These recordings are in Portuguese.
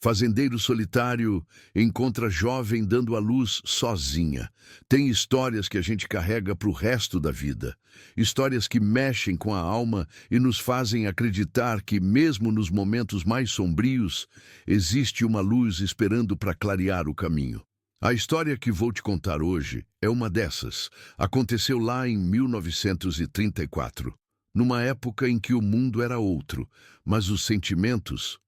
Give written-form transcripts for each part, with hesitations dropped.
Fazendeiro solitário encontra jovem dando à luz sozinha. Tem histórias que a gente carrega para o resto da vida. Histórias que mexem com a alma e nos fazem acreditar que, mesmo nos momentos mais sombrios, existe uma luz esperando para clarear o caminho. A história que vou te contar hoje é uma dessas. Aconteceu lá em 1934, numa época em que o mundo era outro, mas os sentimentos...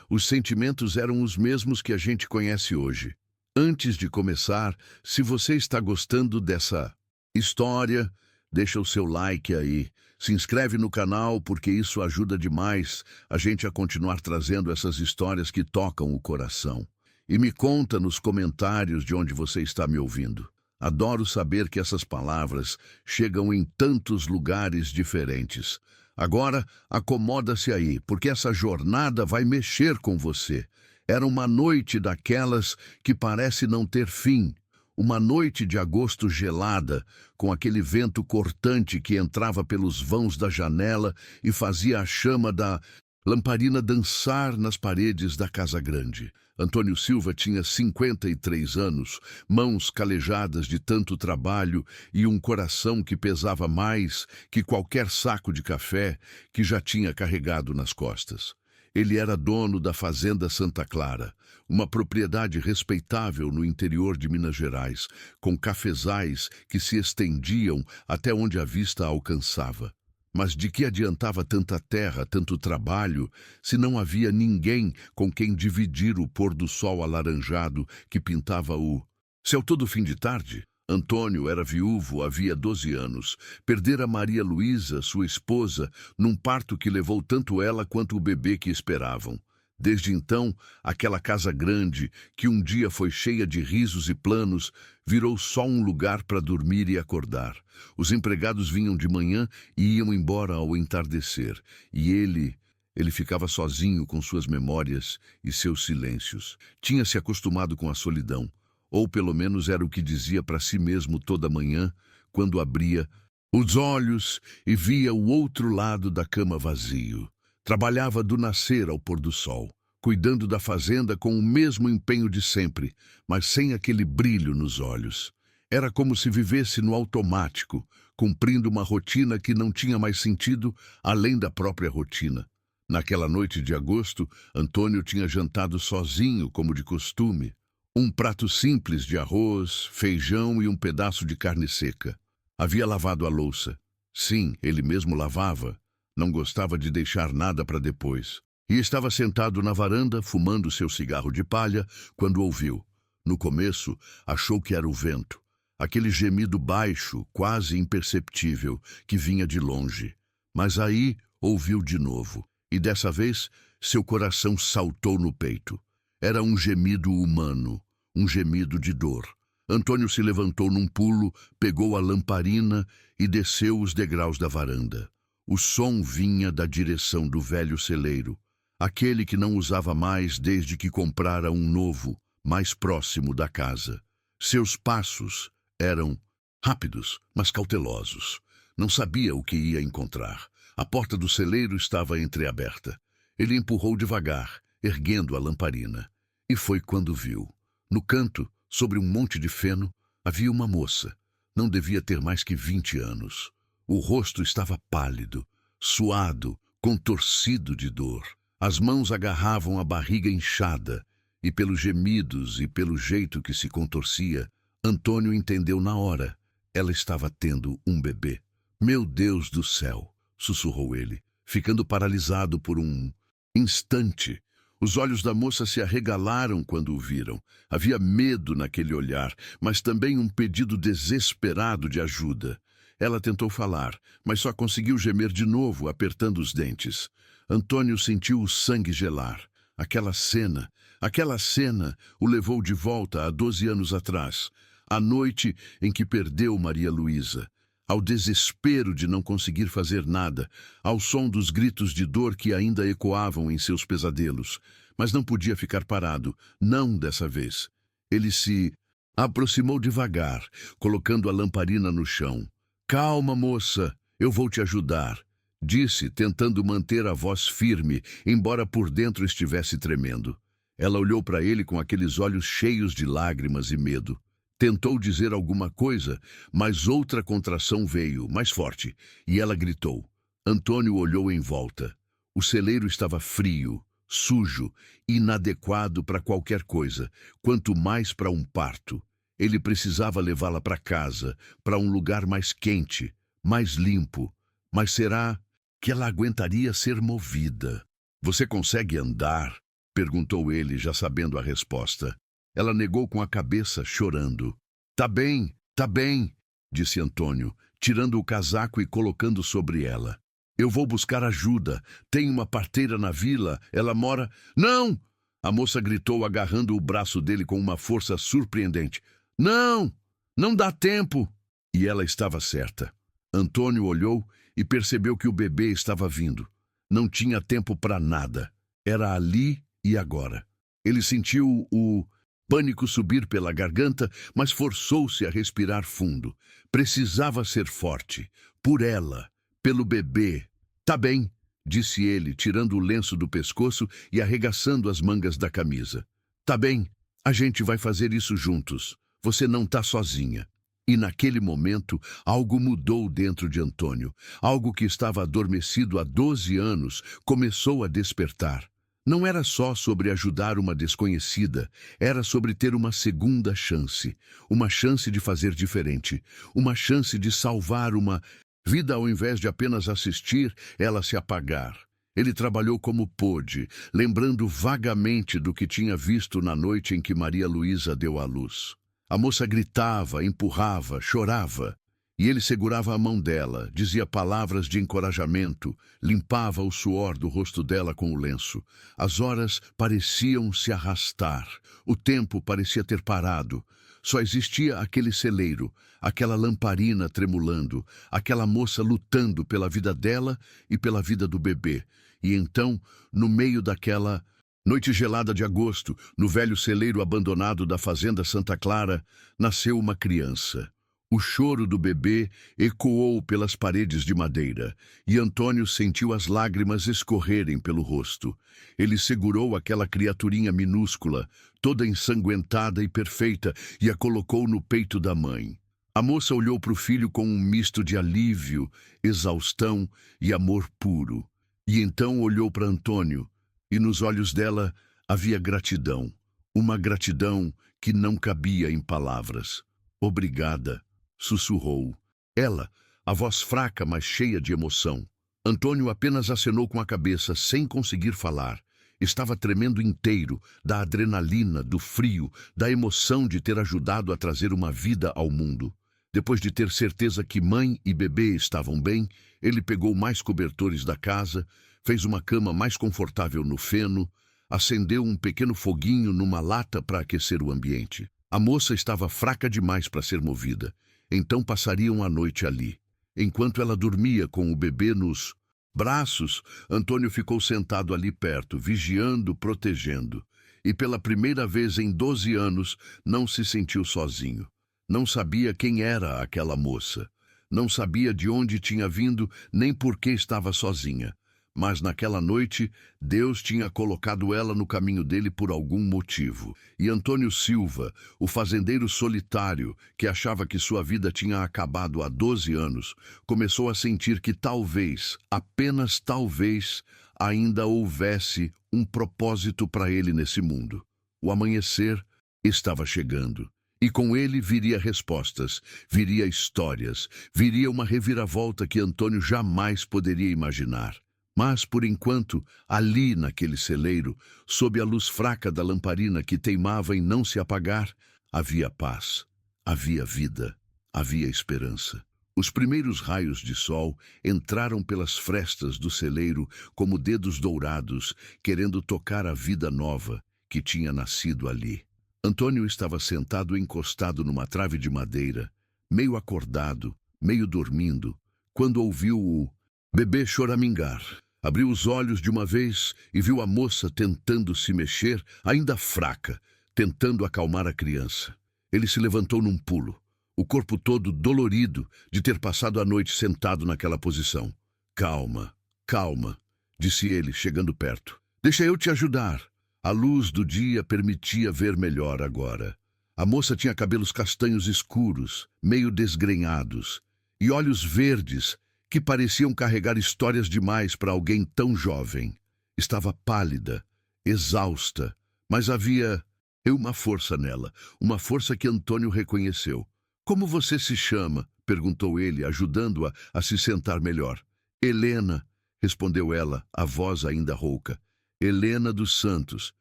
os sentimentos eram os mesmos que a gente conhece hoje. Antes de começar, se você está gostando dessa história, deixa o seu like aí. Se inscreve no canal porque isso ajuda demais a gente a continuar trazendo essas histórias que tocam o coração. E me conta nos comentários de onde você está me ouvindo. Adoro saber que essas palavras chegam em tantos lugares diferentes. Agora, acomoda-se aí, porque essa jornada vai mexer com você. Era uma noite daquelas que parece não ter fim. Uma noite de agosto gelada, com aquele vento cortante que entrava pelos vãos da janela e fazia a chama da lamparina dançar nas paredes da casa grande. Antônio Silva tinha 53 anos, mãos calejadas de tanto trabalho e um coração que pesava mais que qualquer saco de café que já tinha carregado nas costas. Ele era dono da Fazenda Santa Clara, uma propriedade respeitável no interior de Minas Gerais, com cafezais que se estendiam até onde a vista alcançava. Mas de que adiantava tanta terra, tanto trabalho, se não havia ninguém com quem dividir o pôr do sol alaranjado que pintava o céu todo fim de tarde? Antônio era viúvo havia 12 anos. Perdera Maria Luísa, sua esposa, num parto que levou tanto ela quanto o bebê que esperavam. Desde então, aquela casa grande, que um dia foi cheia de risos e planos, virou só um lugar para dormir e acordar. Os empregados vinham de manhã e iam embora ao entardecer, e ele ficava sozinho com suas memórias e seus silêncios. Tinha se acostumado com a solidão, ou pelo menos era o que dizia para si mesmo toda manhã, quando abria os olhos e via o outro lado da cama vazio. Trabalhava do nascer ao pôr do sol, cuidando da fazenda com o mesmo empenho de sempre, mas sem aquele brilho nos olhos. Era como se vivesse no automático, cumprindo uma rotina que não tinha mais sentido além da própria rotina. Naquela noite de agosto, Antônio tinha jantado sozinho, como de costume. Um prato simples de arroz, feijão e um pedaço de carne seca. Havia lavado a louça. Sim, ele mesmo lavava. Não gostava de deixar nada para depois. E estava sentado na varanda, fumando seu cigarro de palha, quando ouviu. No começo, achou que era o vento. Aquele gemido baixo, quase imperceptível, que vinha de longe. Mas aí ouviu de novo. E dessa vez, seu coração saltou no peito. Era um gemido humano, um gemido de dor. Antônio se levantou num pulo, pegou a lamparina e desceu os degraus da varanda. O som vinha da direção do velho celeiro, aquele que não usava mais desde que comprara um novo, mais próximo da casa. Seus passos eram rápidos, mas cautelosos. Não sabia o que ia encontrar. A porta do celeiro estava entreaberta. Ele empurrou devagar, erguendo a lamparina. E foi quando viu. No canto, sobre um monte de feno, havia uma moça. Não devia ter mais que 20 anos. O rosto estava pálido, suado, contorcido de dor. As mãos agarravam a barriga inchada, e pelos gemidos e pelo jeito que se contorcia, Antônio entendeu na hora. Ela estava tendo um bebê. Meu Deus do céu, sussurrou ele, ficando paralisado por um instante. Os olhos da moça se arregalaram quando o viram. Havia medo naquele olhar, mas também um pedido desesperado de ajuda. Ela tentou falar, mas só conseguiu gemer de novo, apertando os dentes. Antônio sentiu o sangue gelar. Aquela cena o levou de volta a 12 anos atrás, a noite em que perdeu Maria Luísa, ao desespero de não conseguir fazer nada, ao som dos gritos de dor que ainda ecoavam em seus pesadelos. Mas não podia ficar parado, não dessa vez. Ele se aproximou devagar, colocando a lamparina no chão. Calma, moça, eu vou te ajudar, disse, tentando manter a voz firme, embora por dentro estivesse tremendo. Ela olhou para ele com aqueles olhos cheios de lágrimas e medo. Tentou dizer alguma coisa, mas outra contração veio, mais forte, e ela gritou. Antônio olhou em volta. O celeiro estava frio, sujo, inadequado para qualquer coisa, quanto mais para um parto. Ele precisava levá-la para casa, para um lugar mais quente, mais limpo. Mas será que ela aguentaria ser movida? Você consegue andar? Perguntou ele, já sabendo a resposta. Ela negou com a cabeça, chorando. Tá bem, disse Antônio, tirando o casaco e colocando sobre ela. Eu vou buscar ajuda. Tem uma parteira na vila, ela mora... Não! A moça gritou, agarrando o braço dele com uma força surpreendente. Não! Não dá tempo! E ela estava certa. Antônio olhou e percebeu que o bebê estava vindo. Não tinha tempo para nada. Era ali e agora. Ele sentiu o pânico subir pela garganta, mas forçou-se a respirar fundo. Precisava ser forte. Por ela. Pelo bebê. Tá bem, disse ele, tirando o lenço do pescoço e arregaçando as mangas da camisa. Tá bem, a gente vai fazer isso juntos. Você não tá sozinha. E naquele momento, algo mudou dentro de Antônio. Algo que estava adormecido há 12 anos começou a despertar. Não era só sobre ajudar uma desconhecida, era sobre ter uma segunda chance. Uma chance de fazer diferente. Uma chance de salvar uma vida ao invés de apenas assistir ela se apagar. Ele trabalhou como pôde, lembrando vagamente do que tinha visto na noite em que Maria Luísa deu à luz. A moça gritava, empurrava, chorava, e ele segurava a mão dela, dizia palavras de encorajamento, limpava o suor do rosto dela com o lenço. As horas pareciam se arrastar, o tempo parecia ter parado. Só existia aquele celeiro, aquela lamparina tremulando, aquela moça lutando pela vida dela e pela vida do bebê. E então, no meio daquela noite gelada de agosto, no velho celeiro abandonado da fazenda Santa Clara, nasceu uma criança. O choro do bebê ecoou pelas paredes de madeira, e Antônio sentiu as lágrimas escorrerem pelo rosto. Ele segurou aquela criaturinha minúscula, toda ensanguentada e perfeita, e a colocou no peito da mãe. A moça olhou para o filho com um misto de alívio, exaustão e amor puro. E então olhou para Antônio, e nos olhos dela havia gratidão. Uma gratidão que não cabia em palavras. Obrigada. Sussurrou. Ela, a voz fraca, mas cheia de emoção. Antônio apenas acenou com a cabeça, sem conseguir falar. Estava tremendo inteiro, da adrenalina, do frio, da emoção de ter ajudado a trazer uma vida ao mundo. Depois de ter certeza que mãe e bebê estavam bem, ele pegou mais cobertores da casa, fez uma cama mais confortável no feno, acendeu um pequeno foguinho numa lata para aquecer o ambiente. A moça estava fraca demais para ser movida. Então passariam a noite ali. Enquanto ela dormia com o bebê nos braços, Antônio ficou sentado ali perto, vigiando, protegendo. E pela primeira vez em 12 anos, não se sentiu sozinho. Não sabia quem era aquela moça. Não sabia de onde tinha vindo, nem por que estava sozinha. Mas naquela noite, Deus tinha colocado ela no caminho dele por algum motivo. E Antônio Silva, o fazendeiro solitário, que achava que sua vida tinha acabado há 12 anos, começou a sentir que talvez, apenas talvez, ainda houvesse um propósito para ele nesse mundo. O amanhecer estava chegando. E com ele viria respostas, viria histórias, viria uma reviravolta que Antônio jamais poderia imaginar. Mas, por enquanto, ali naquele celeiro, sob a luz fraca da lamparina que teimava em não se apagar, havia paz, havia vida, havia esperança. Os primeiros raios de sol entraram pelas frestas do celeiro como dedos dourados, querendo tocar a vida nova que tinha nascido ali. Antônio estava sentado encostado numa trave de madeira, meio acordado, meio dormindo, quando ouviu o bebê choramingar. Abriu os olhos de uma vez e viu a moça tentando se mexer, ainda fraca, tentando acalmar a criança. Ele se levantou num pulo, o corpo todo dolorido de ter passado a noite sentado naquela posição. Calma, calma, disse ele, chegando perto. Deixa eu te ajudar. A luz do dia permitia ver melhor agora. A moça tinha cabelos castanhos escuros, meio desgrenhados, e olhos verdes que pareciam carregar histórias demais para alguém tão jovem. Estava pálida, exausta, mas havia uma força nela, uma força que Antônio reconheceu. "Como você se chama?" perguntou ele, ajudando-a a se sentar melhor. "Helena", respondeu ela, a voz ainda rouca. "Helena dos Santos.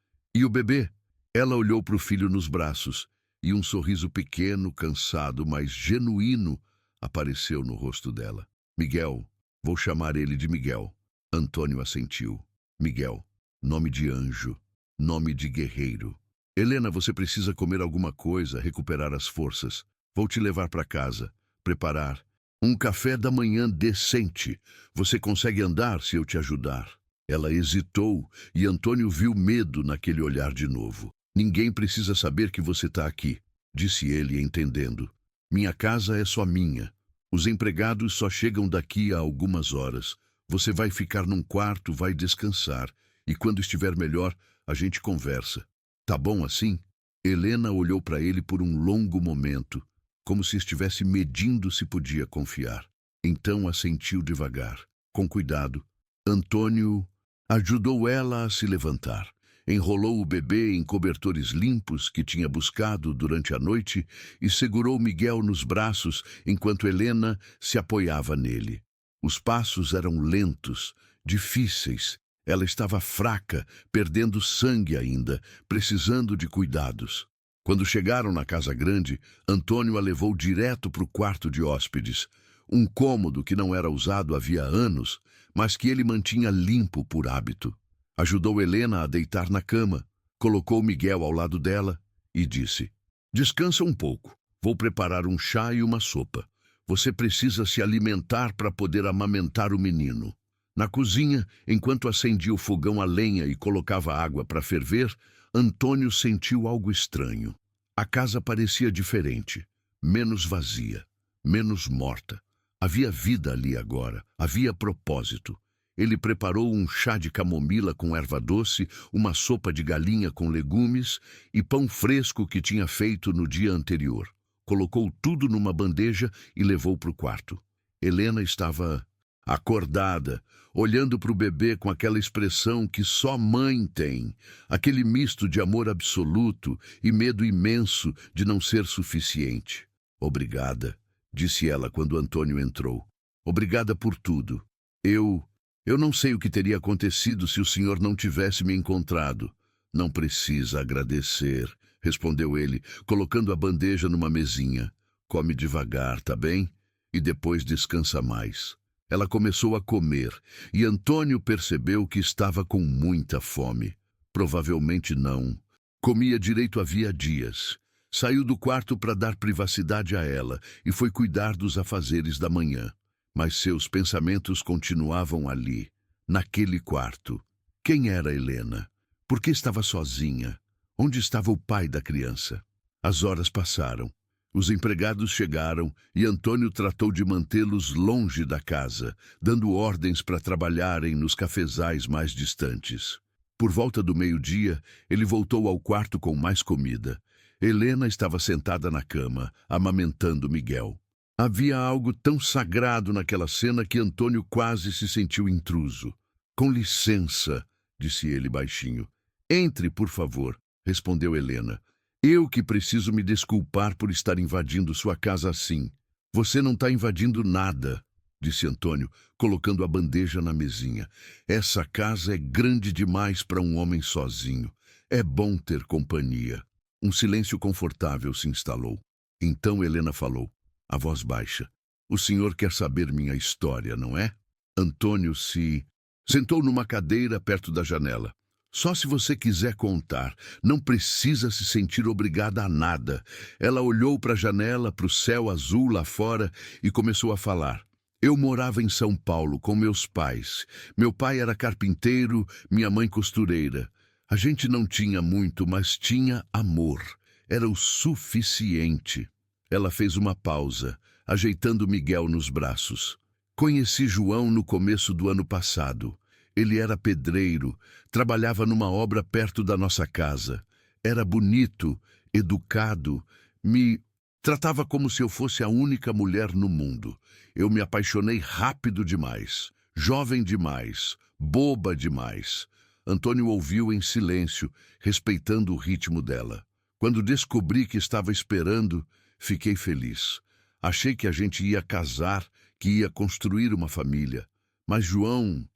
E o bebê?" Ela olhou para o filho nos braços, e um sorriso pequeno, cansado, mas genuíno, apareceu no rosto dela. "Miguel, vou chamar ele de Miguel." Antônio assentiu. Miguel, nome de anjo, nome de guerreiro. "Helena, você precisa comer alguma coisa, recuperar as forças. Vou te levar para casa, preparar um café da manhã decente. Você consegue andar se eu te ajudar?" Ela hesitou e Antônio viu medo naquele olhar de novo. "Ninguém precisa saber que você está aqui", disse ele, entendendo. "Minha casa é só minha. Os empregados só chegam daqui a algumas horas. Você vai ficar num quarto, vai descansar, e quando estiver melhor, a gente conversa. Tá bom assim?" Helena olhou para ele por um longo momento, como se estivesse medindo se podia confiar. Então assentiu devagar, com cuidado. Antônio ajudou ela a se levantar. Enrolou o bebê em cobertores limpos que tinha buscado durante a noite e segurou Miguel nos braços enquanto Helena se apoiava nele. Os passos eram lentos, difíceis. Ela estava fraca, perdendo sangue ainda, precisando de cuidados. Quando chegaram na casa grande, Antônio a levou direto para o quarto de hóspedes, um cômodo que não era usado havia anos, mas que ele mantinha limpo por hábito. Ajudou Helena a deitar na cama, colocou Miguel ao lado dela e disse: "Descansa um pouco, vou preparar um chá e uma sopa. Você precisa se alimentar para poder amamentar o menino." Na cozinha, enquanto acendia o fogão a lenha e colocava água para ferver, Antônio sentiu algo estranho. A casa parecia diferente, menos vazia, menos morta. Havia vida ali agora, havia propósito. Ele preparou um chá de camomila com erva doce, uma sopa de galinha com legumes e pão fresco que tinha feito no dia anterior. Colocou tudo numa bandeja e levou para o quarto. Helena estava acordada, olhando para o bebê com aquela expressão que só mãe tem, aquele misto de amor absoluto e medo imenso de não ser suficiente. "Obrigada", disse ela quando Antônio entrou. "Obrigada por tudo. Eu não sei o que teria acontecido se o senhor não tivesse me encontrado." "Não precisa agradecer", respondeu ele, colocando a bandeja numa mesinha. "Come devagar, tá bem? E depois descansa mais." Ela começou a comer, e Antônio percebeu que estava com muita fome. Provavelmente não. Comia direito havia dias. Saiu do quarto para dar privacidade a ela e foi cuidar dos afazeres da manhã. Mas seus pensamentos continuavam ali, naquele quarto. Quem era Helena? Por que estava sozinha? Onde estava o pai da criança? As horas passaram. Os empregados chegaram e Antônio tratou de mantê-los longe da casa, dando ordens para trabalharem nos cafezais mais distantes. Por volta do meio-dia, ele voltou ao quarto com mais comida. Helena estava sentada na cama, amamentando Miguel. Havia algo tão sagrado naquela cena que Antônio quase se sentiu intruso. "Com licença", disse ele baixinho. "Entre, por favor", respondeu Helena. "Eu que preciso me desculpar por estar invadindo sua casa assim." "Você não está invadindo nada", disse Antônio, colocando a bandeja na mesinha. "Essa casa é grande demais para um homem sozinho. É bom ter companhia." Um silêncio confortável se instalou. Então Helena falou, a voz baixa: "O senhor quer saber minha história, não é?" Antônio se sentou numa cadeira perto da janela. "Só se você quiser contar, não precisa se sentir obrigada a nada." Ela olhou para a janela, para o céu azul lá fora e começou a falar. "Eu morava em São Paulo com meus pais. Meu pai era carpinteiro, minha mãe costureira. A gente não tinha muito, mas tinha amor. Era o suficiente." Ela fez uma pausa, ajeitando Miguel nos braços. "Conheci João no começo do ano passado. Ele era pedreiro, trabalhava numa obra perto da nossa casa. Era bonito, educado, me tratava como se eu fosse a única mulher no mundo. Eu me apaixonei rápido demais, jovem demais, boba demais. Antônio ouviu em silêncio, respeitando o ritmo dela. Quando descobri que estava esperando, fiquei feliz. Achei que a gente ia casar, que ia construir uma família. Mas João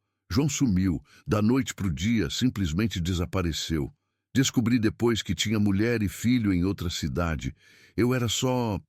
sumiu, da noite para o dia, simplesmente desapareceu. Descobri depois que tinha mulher e filho em outra cidade. Eu era só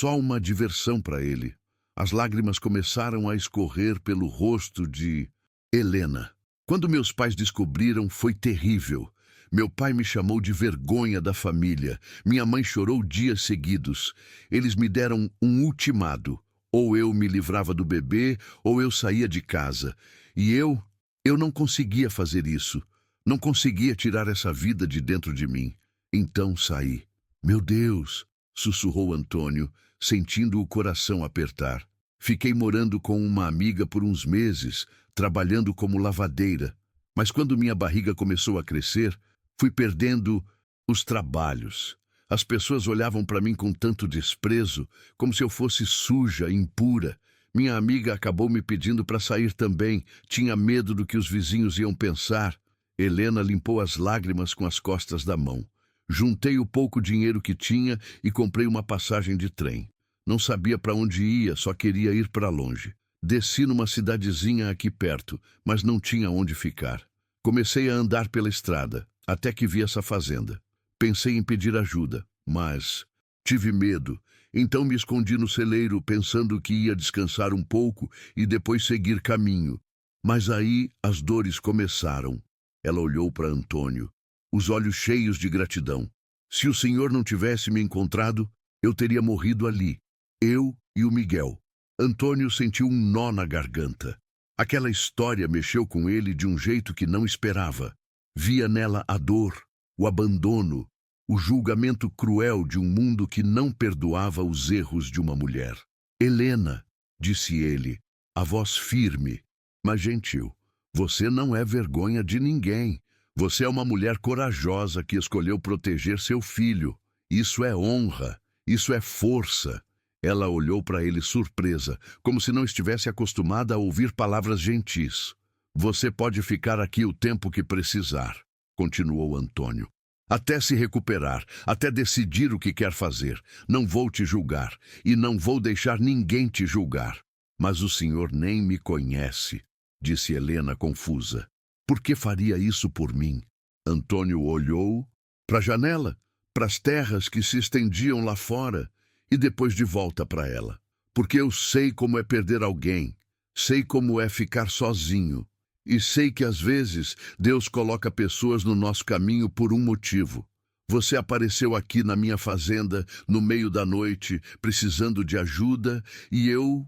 uma diversão para ele. As lágrimas começaram a escorrer pelo rosto de Helena. Quando meus pais descobriram, foi terrível. Meu pai me chamou de vergonha da família. Minha mãe chorou dias seguidos. Eles me deram um ultimato. Ou eu me livrava do bebê, ou eu saía de casa. E eu não conseguia fazer isso. Não conseguia tirar essa vida de dentro de mim. Então saí. Meu Deus, sussurrou Antônio, sentindo o coração apertar. Fiquei morando com uma amiga por uns meses, trabalhando como lavadeira. Mas quando minha barriga começou a crescer, fui perdendo os trabalhos. As pessoas olhavam para mim com tanto desprezo, como se eu fosse suja, impura. Minha amiga acabou me pedindo para sair também. Tinha medo do que os vizinhos iam pensar. Helena limpou as lágrimas com as costas da mão. Juntei o pouco dinheiro que tinha e comprei uma passagem de trem. Não sabia para onde ia, só queria ir para longe. Desci numa cidadezinha aqui perto, mas não tinha onde ficar. Comecei a andar pela estrada, até que vi essa fazenda. Pensei em pedir ajuda, mas tive medo. Então me escondi no celeiro, pensando que ia descansar um pouco e depois seguir caminho. Mas aí as dores começaram. Ela olhou para Antônio, os olhos cheios de gratidão. Se o senhor não tivesse me encontrado, eu teria morrido ali. Eu e o Miguel. Antônio sentiu um nó na garganta. Aquela história mexeu com ele de um jeito que não esperava. Via nela a dor, o abandono, o julgamento cruel de um mundo que não perdoava os erros de uma mulher. Helena, disse ele, a voz firme, mas gentil, você não é vergonha de ninguém. Você é uma mulher corajosa que escolheu proteger seu filho. Isso é honra, isso é força. Ela olhou para ele surpresa, como se não estivesse acostumada a ouvir palavras gentis. Você pode ficar aqui o tempo que precisar, continuou Antônio. Até se recuperar, até decidir o que quer fazer. Não vou te julgar, e não vou deixar ninguém te julgar. Mas o senhor nem me conhece, disse Helena confusa. Por que faria isso por mim? Antônio olhou para a janela, para as terras que se estendiam lá fora, e depois de volta para ela. Porque eu sei como é perder alguém, sei como é ficar sozinho. E sei que às vezes Deus coloca pessoas no nosso caminho por um motivo. Você apareceu aqui na minha fazenda, no meio da noite, precisando de ajuda, e eu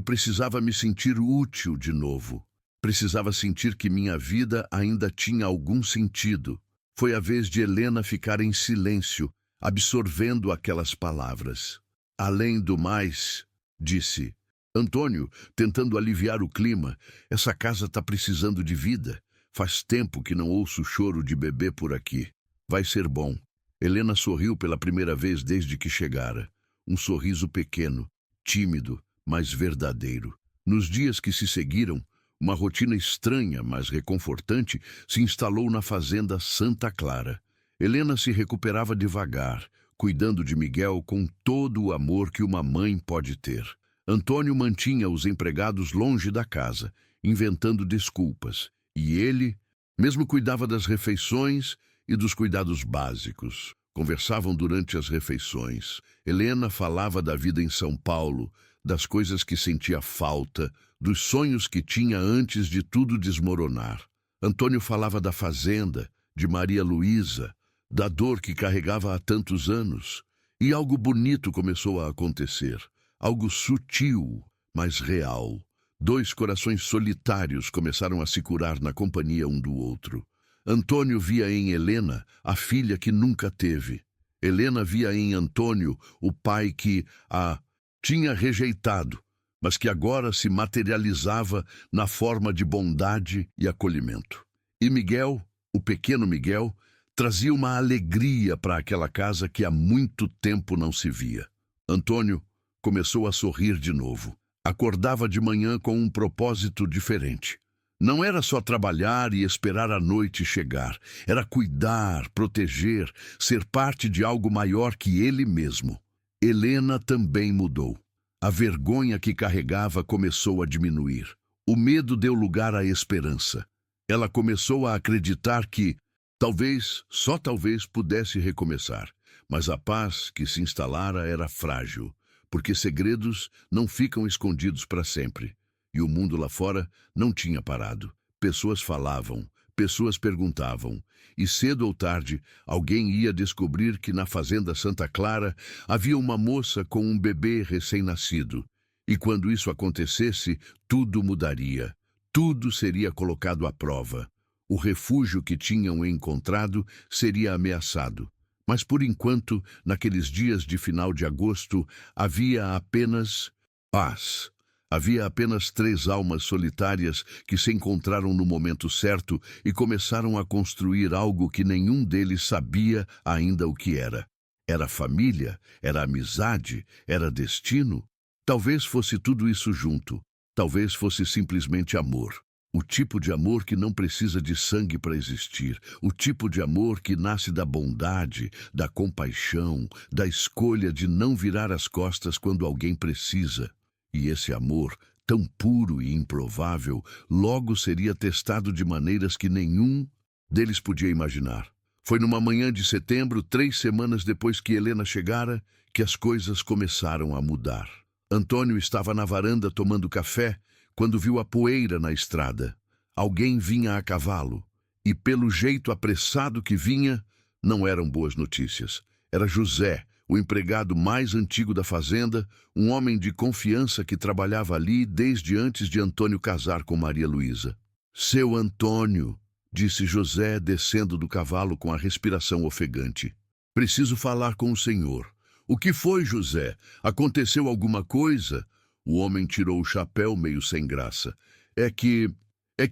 precisava me sentir útil de novo. Precisava sentir que minha vida ainda tinha algum sentido. Foi a vez de Helena ficar em silêncio, absorvendo aquelas palavras. Além do mais, disse Antônio, tentando aliviar o clima, essa casa está precisando de vida. Faz tempo que não ouço o choro de bebê por aqui. Vai ser bom. Helena sorriu pela primeira vez desde que chegara. Um sorriso pequeno, tímido, mas verdadeiro. Nos dias que se seguiram, uma rotina estranha, mas reconfortante, se instalou na fazenda Santa Clara. Helena se recuperava devagar, cuidando de Miguel com todo o amor que uma mãe pode ter. Antônio mantinha os empregados longe da casa, inventando desculpas, e ele mesmo cuidava das refeições e dos cuidados básicos. Conversavam durante as refeições. Helena falava da vida em São Paulo, das coisas que sentia falta, dos sonhos que tinha antes de tudo desmoronar. Antônio falava da fazenda, de Maria Luísa, da dor que carregava há tantos anos. E algo bonito começou a acontecer. Algo sutil, mas real. Dois corações solitários começaram a se curar na companhia um do outro. Antônio via em Helena a filha que nunca teve. Helena via em Antônio o pai que a tinha rejeitado, mas que agora se materializava na forma de bondade e acolhimento. E Miguel, o pequeno Miguel, trazia uma alegria para aquela casa que há muito tempo não se via. Antônio começou a sorrir de novo. Acordava de manhã com um propósito diferente. Não era só trabalhar e esperar a noite chegar. Era cuidar, proteger, ser parte de algo maior que ele mesmo. Helena também mudou. A vergonha que carregava começou a diminuir. O medo deu lugar à esperança. Ela começou a acreditar que, talvez, só talvez, pudesse recomeçar. Mas a paz que se instalara era frágil, porque segredos não ficam escondidos para sempre. E o mundo lá fora não tinha parado. Pessoas falavam, pessoas perguntavam, e cedo ou tarde alguém ia descobrir que na fazenda Santa Clara havia uma moça com um bebê recém-nascido. E quando isso acontecesse, tudo mudaria. Tudo seria colocado à prova. O refúgio que tinham encontrado seria ameaçado. Mas por enquanto, naqueles dias de final de agosto, havia apenas paz. Havia apenas 3 almas solitárias que se encontraram no momento certo e começaram a construir algo que nenhum deles sabia ainda o que era. Era família, era amizade, era destino. Talvez fosse tudo isso junto. Talvez fosse simplesmente amor. O tipo de amor que não precisa de sangue para existir. O tipo de amor que nasce da bondade, da compaixão, da escolha de não virar as costas quando alguém precisa. E esse amor, tão puro e improvável, logo seria testado de maneiras que nenhum deles podia imaginar. Foi numa manhã de setembro, 3 semanas depois que Helena chegara, que as coisas começaram a mudar. Antônio estava na varanda tomando café quando viu a poeira na estrada. Alguém vinha a cavalo, e pelo jeito apressado que vinha, não eram boas notícias. Era José, o empregado mais antigo da fazenda, um homem de confiança que trabalhava ali desde antes de Antônio casar com Maria Luísa. Seu Antônio, disse José, descendo do cavalo com a respiração ofegante. Preciso falar com o senhor. O que foi, José? Aconteceu alguma coisa? O homem tirou o chapéu meio sem graça. É que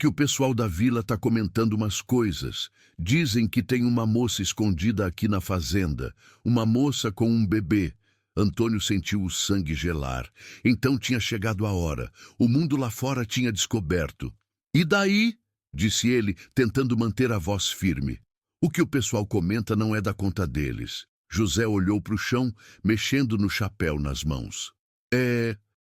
o pessoal da vila está comentando umas coisas. Dizem que tem uma moça escondida aqui na fazenda. Uma moça com um bebê. Antônio sentiu o sangue gelar. Então tinha chegado a hora. O mundo lá fora tinha descoberto. E daí? Disse ele, tentando manter a voz firme. O que o pessoal comenta não é da conta deles. José olhou para o chão, mexendo no chapéu nas mãos.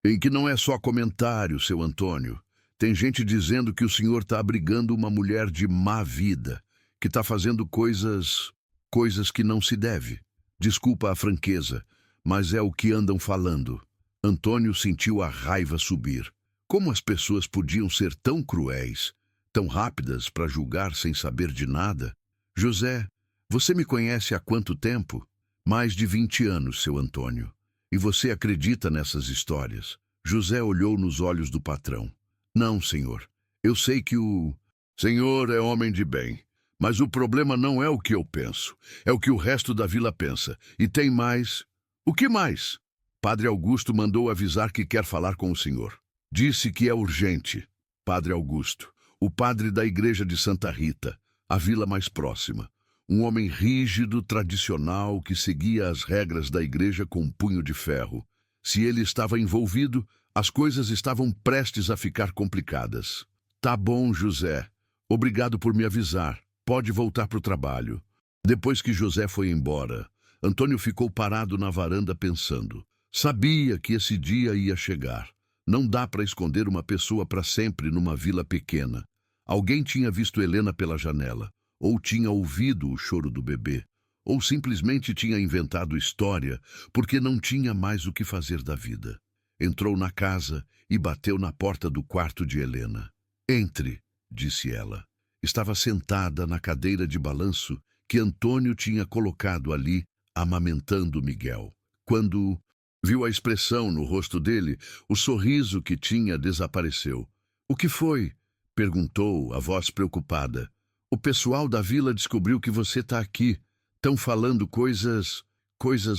Em que não é só comentário, seu Antônio. Tem gente dizendo que o senhor está abrigando uma mulher de má vida, que está fazendo coisas que não se deve. Desculpa a franqueza, mas é o que andam falando. Antônio sentiu a raiva subir. Como as pessoas podiam ser tão cruéis, tão rápidas para julgar sem saber de nada? José, você me conhece há quanto tempo? Mais de 20 anos, seu Antônio. E você acredita nessas histórias? José olhou nos olhos do patrão. Não, senhor. Eu sei que o senhor é homem de bem. Mas o problema não é o que eu penso. É o que o resto da vila pensa. E tem mais. O que mais? Padre Augusto mandou avisar que quer falar com o senhor. Disse que é urgente. Padre Augusto, o padre da igreja de Santa Rita, a vila mais próxima. Um homem rígido, tradicional, que seguia as regras da igreja com um punho de ferro. Se ele estava envolvido, as coisas estavam prestes a ficar complicadas. Tá bom, José. Obrigado por me avisar. Pode voltar para o trabalho. Depois que José foi embora, Antônio ficou parado na varanda pensando. Sabia que esse dia ia chegar. Não dá para esconder uma pessoa para sempre numa vila pequena. Alguém tinha visto Helena pela janela, ou tinha ouvido o choro do bebê, ou simplesmente tinha inventado história porque não tinha mais o que fazer da vida. Entrou na casa e bateu na porta do quarto de Helena. Entre, disse ela. Estava sentada na cadeira de balanço que Antônio tinha colocado ali, amamentando Miguel. Quando viu a expressão no rosto dele, o sorriso que tinha desapareceu. O que foi? Perguntou, a voz preocupada. O pessoal da vila descobriu que você está aqui. Estão falando coisas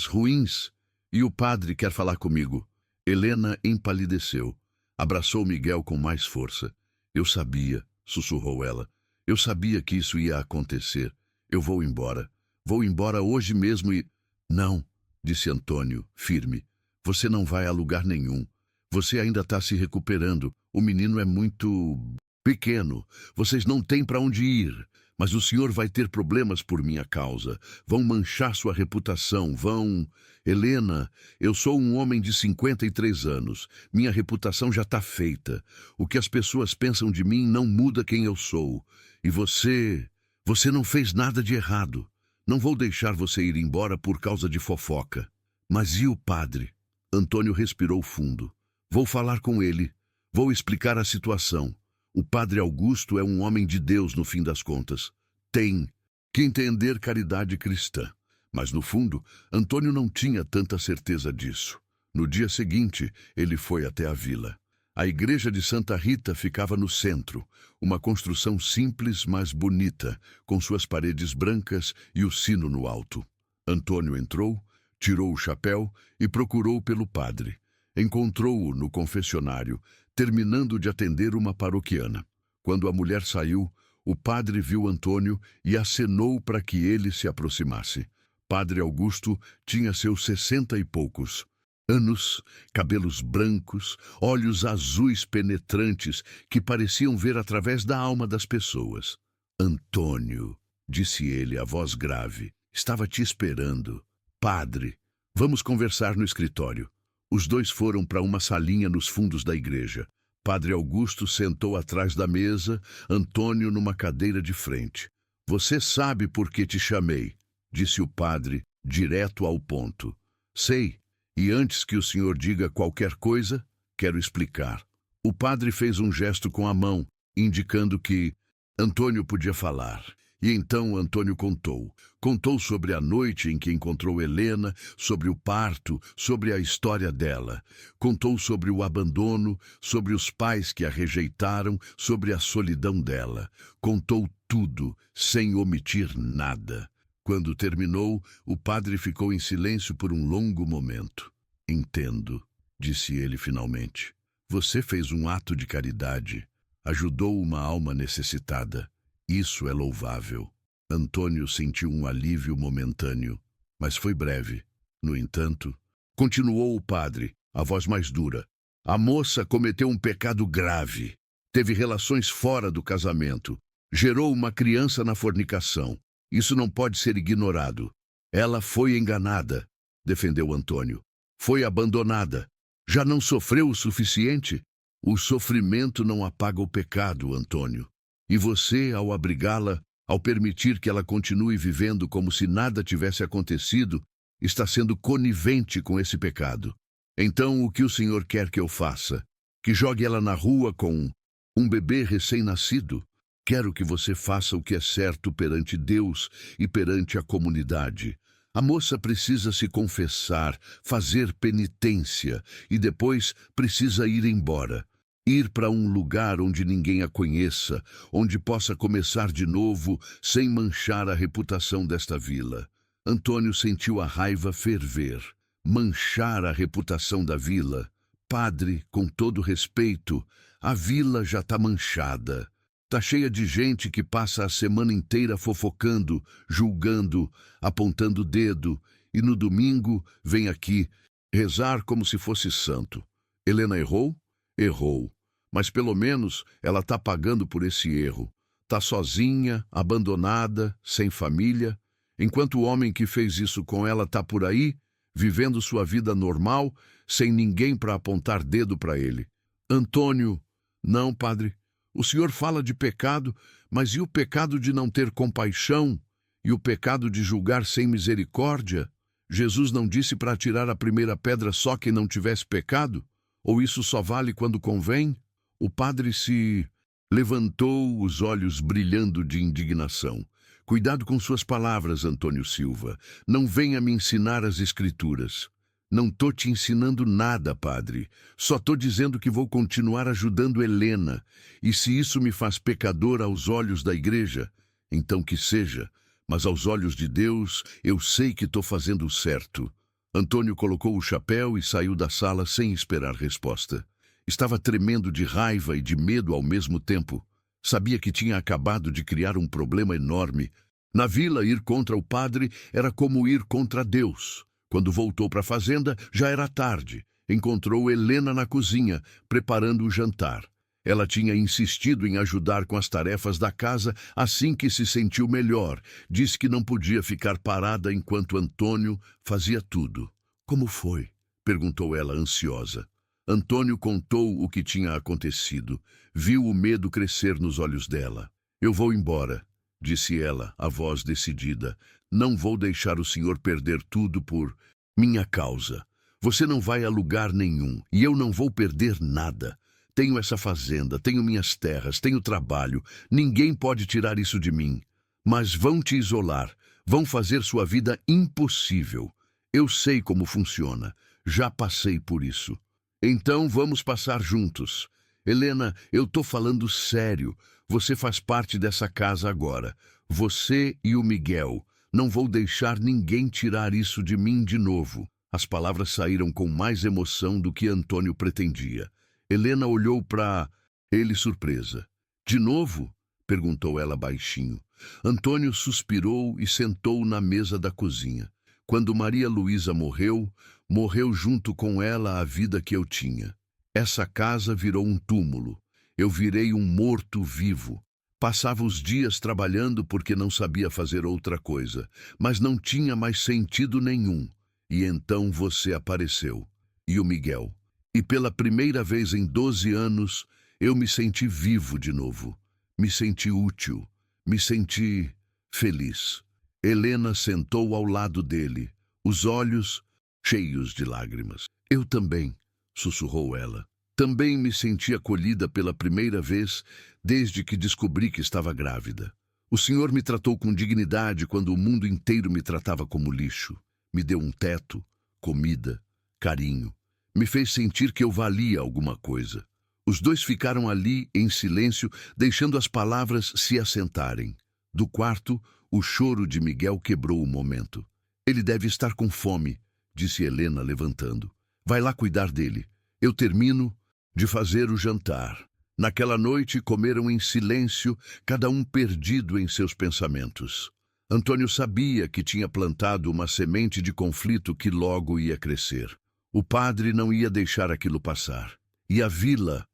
ruins. E o padre quer falar comigo. Helena empalideceu. Abraçou Miguel com mais força. Eu sabia, sussurrou ela. Eu sabia que isso ia acontecer. Eu vou embora. Vou embora hoje mesmo e... Não, disse Antônio, firme. Você não vai a lugar nenhum. Você ainda está se recuperando. O menino é muito... pequeno. Vocês não têm para onde ir. Mas o senhor vai ter problemas por minha causa. Vão manchar sua reputação, vão... Helena, eu sou um homem de 53 anos. Minha reputação já está feita. O que as pessoas pensam de mim não muda quem eu sou. E você... você não fez nada de errado. Não vou deixar você ir embora por causa de fofoca. Mas e o padre? Antônio respirou fundo. Vou falar com ele. Vou explicar a situação. O padre Augusto é um homem de Deus no fim das contas. Tem que entender caridade cristã. Mas no fundo, Antônio não tinha tanta certeza disso. No dia seguinte, ele foi até a vila. A igreja de Santa Rita ficava no centro, uma construção simples, mas bonita, com suas paredes brancas e o sino no alto. Antônio entrou, tirou o chapéu e procurou pelo padre. Encontrou-o no confessionário, terminando de atender uma paroquiana. Quando a mulher saiu, o padre viu Antônio e acenou para que ele se aproximasse. Padre Augusto tinha seus 60 e poucos anos, cabelos brancos, olhos azuis penetrantes que pareciam ver através da alma das pessoas. Antônio, disse ele, a voz grave, estava te esperando. Padre, vamos conversar no escritório. Os dois foram para uma salinha nos fundos da igreja. Padre Augusto sentou atrás da mesa, Antônio numa cadeira de frente. Você sabe por que te chamei, disse o padre, direto ao ponto. Sei, e antes que o senhor diga qualquer coisa, quero explicar. O padre fez um gesto com a mão, indicando que Antônio podia falar. E então Antônio contou. Contou sobre a noite em que encontrou Helena, sobre o parto, sobre a história dela. Contou sobre o abandono, sobre os pais que a rejeitaram, sobre a solidão dela. Contou tudo, sem omitir nada. Quando terminou, o padre ficou em silêncio por um longo momento. Entendo, disse ele finalmente. Você fez um ato de caridade. Ajudou uma alma necessitada. Isso é louvável. Antônio sentiu um alívio momentâneo, mas foi breve. No entanto, continuou o padre, a voz mais dura. A moça cometeu um pecado grave. Teve relações fora do casamento. Gerou uma criança na fornicação. Isso não pode ser ignorado. Ela foi enganada, defendeu Antônio. Foi abandonada. Já não sofreu o suficiente? O sofrimento não apaga o pecado, Antônio. E você, ao abrigá-la, ao permitir que ela continue vivendo como se nada tivesse acontecido, está sendo conivente com esse pecado. Então, o que o senhor quer que eu faça? Que jogue ela na rua com um bebê recém-nascido? Quero que você faça o que é certo perante Deus e perante a comunidade. A moça precisa se confessar, fazer penitência e depois precisa ir embora. Ir para um lugar onde ninguém a conheça, onde possa começar de novo sem manchar a reputação desta vila. Antônio sentiu a raiva ferver. Manchar a reputação da vila? Padre, com todo respeito, a vila já está manchada. Está cheia de gente que passa a semana inteira fofocando, julgando, apontando o dedo, e no domingo vem aqui rezar como se fosse santo. Helena errou? Errou. Mas pelo menos ela está pagando por esse erro. Está sozinha, abandonada, sem família, enquanto o homem que fez isso com ela está por aí, vivendo sua vida normal, sem ninguém para apontar dedo para ele. Antônio, não, padre, o senhor fala de pecado, mas e o pecado de não ter compaixão? E o pecado de julgar sem misericórdia? Jesus não disse para atirar a primeira pedra só quem não tivesse pecado? Ou isso só vale quando convém? O padre se levantou, os olhos brilhando de indignação. Cuidado com suas palavras, Antônio Silva. Não venha me ensinar as escrituras. Não tô te ensinando nada, padre. Só tô dizendo que vou continuar ajudando Helena. E se isso me faz pecador aos olhos da igreja, então que seja. Mas aos olhos de Deus, eu sei que tô fazendo o certo. Antônio colocou o chapéu e saiu da sala sem esperar resposta. Estava tremendo de raiva e de medo ao mesmo tempo. Sabia que tinha acabado de criar um problema enorme. Na vila, ir contra o padre era como ir contra Deus. Quando voltou para a fazenda, já era tarde. Encontrou Helena na cozinha, preparando o jantar. Ela tinha insistido em ajudar com as tarefas da casa assim que se sentiu melhor. Disse que não podia ficar parada enquanto Antônio fazia tudo. Como foi? Perguntou ela ansiosa. Antônio contou o que tinha acontecido. Viu o medo crescer nos olhos dela. Eu vou embora, disse ela, a voz decidida. Não vou deixar o senhor perder tudo por minha causa. Você não vai a lugar nenhum e eu não vou perder nada. Tenho essa fazenda, tenho minhas terras, tenho trabalho. Ninguém pode tirar isso de mim. Mas vão te isolar, vão fazer sua vida impossível. Eu sei como funciona. Já passei por isso. Então vamos passar juntos. Helena, eu tô falando sério. Você faz parte dessa casa agora. Você e o Miguel. Não vou deixar ninguém tirar isso de mim de novo. As palavras saíram com mais emoção do que Antônio pretendia. Helena olhou para ele surpresa. De novo? Perguntou ela baixinho. Antônio suspirou e sentou na mesa da cozinha. Quando Maria Luísa morreu, morreu junto com ela a vida que eu tinha. Essa casa virou um túmulo. Eu virei um morto-vivo. Passava os dias trabalhando porque não sabia fazer outra coisa, mas não tinha mais sentido nenhum. E então você apareceu. E o Miguel. E pela primeira vez em 12 anos, eu me senti vivo de novo. Me senti útil. Me senti feliz. Helena sentou ao lado dele, os olhos cheios de lágrimas. Eu também, sussurrou ela. Também me senti acolhida pela primeira vez desde que descobri que estava grávida. O senhor me tratou com dignidade quando o mundo inteiro me tratava como lixo. Me deu um teto, comida, carinho. Me fez sentir que eu valia alguma coisa. Os dois ficaram ali em silêncio, deixando as palavras se assentarem. Do quarto, o choro de Miguel quebrou o momento. Ele deve estar com fome, disse Helena, levantando. Vai lá cuidar dele. Eu termino de fazer o jantar. Naquela noite comeram em silêncio, cada um perdido em seus pensamentos. Antônio sabia que tinha plantado uma semente de conflito que logo ia crescer. O padre não ia deixar aquilo passar. E a vila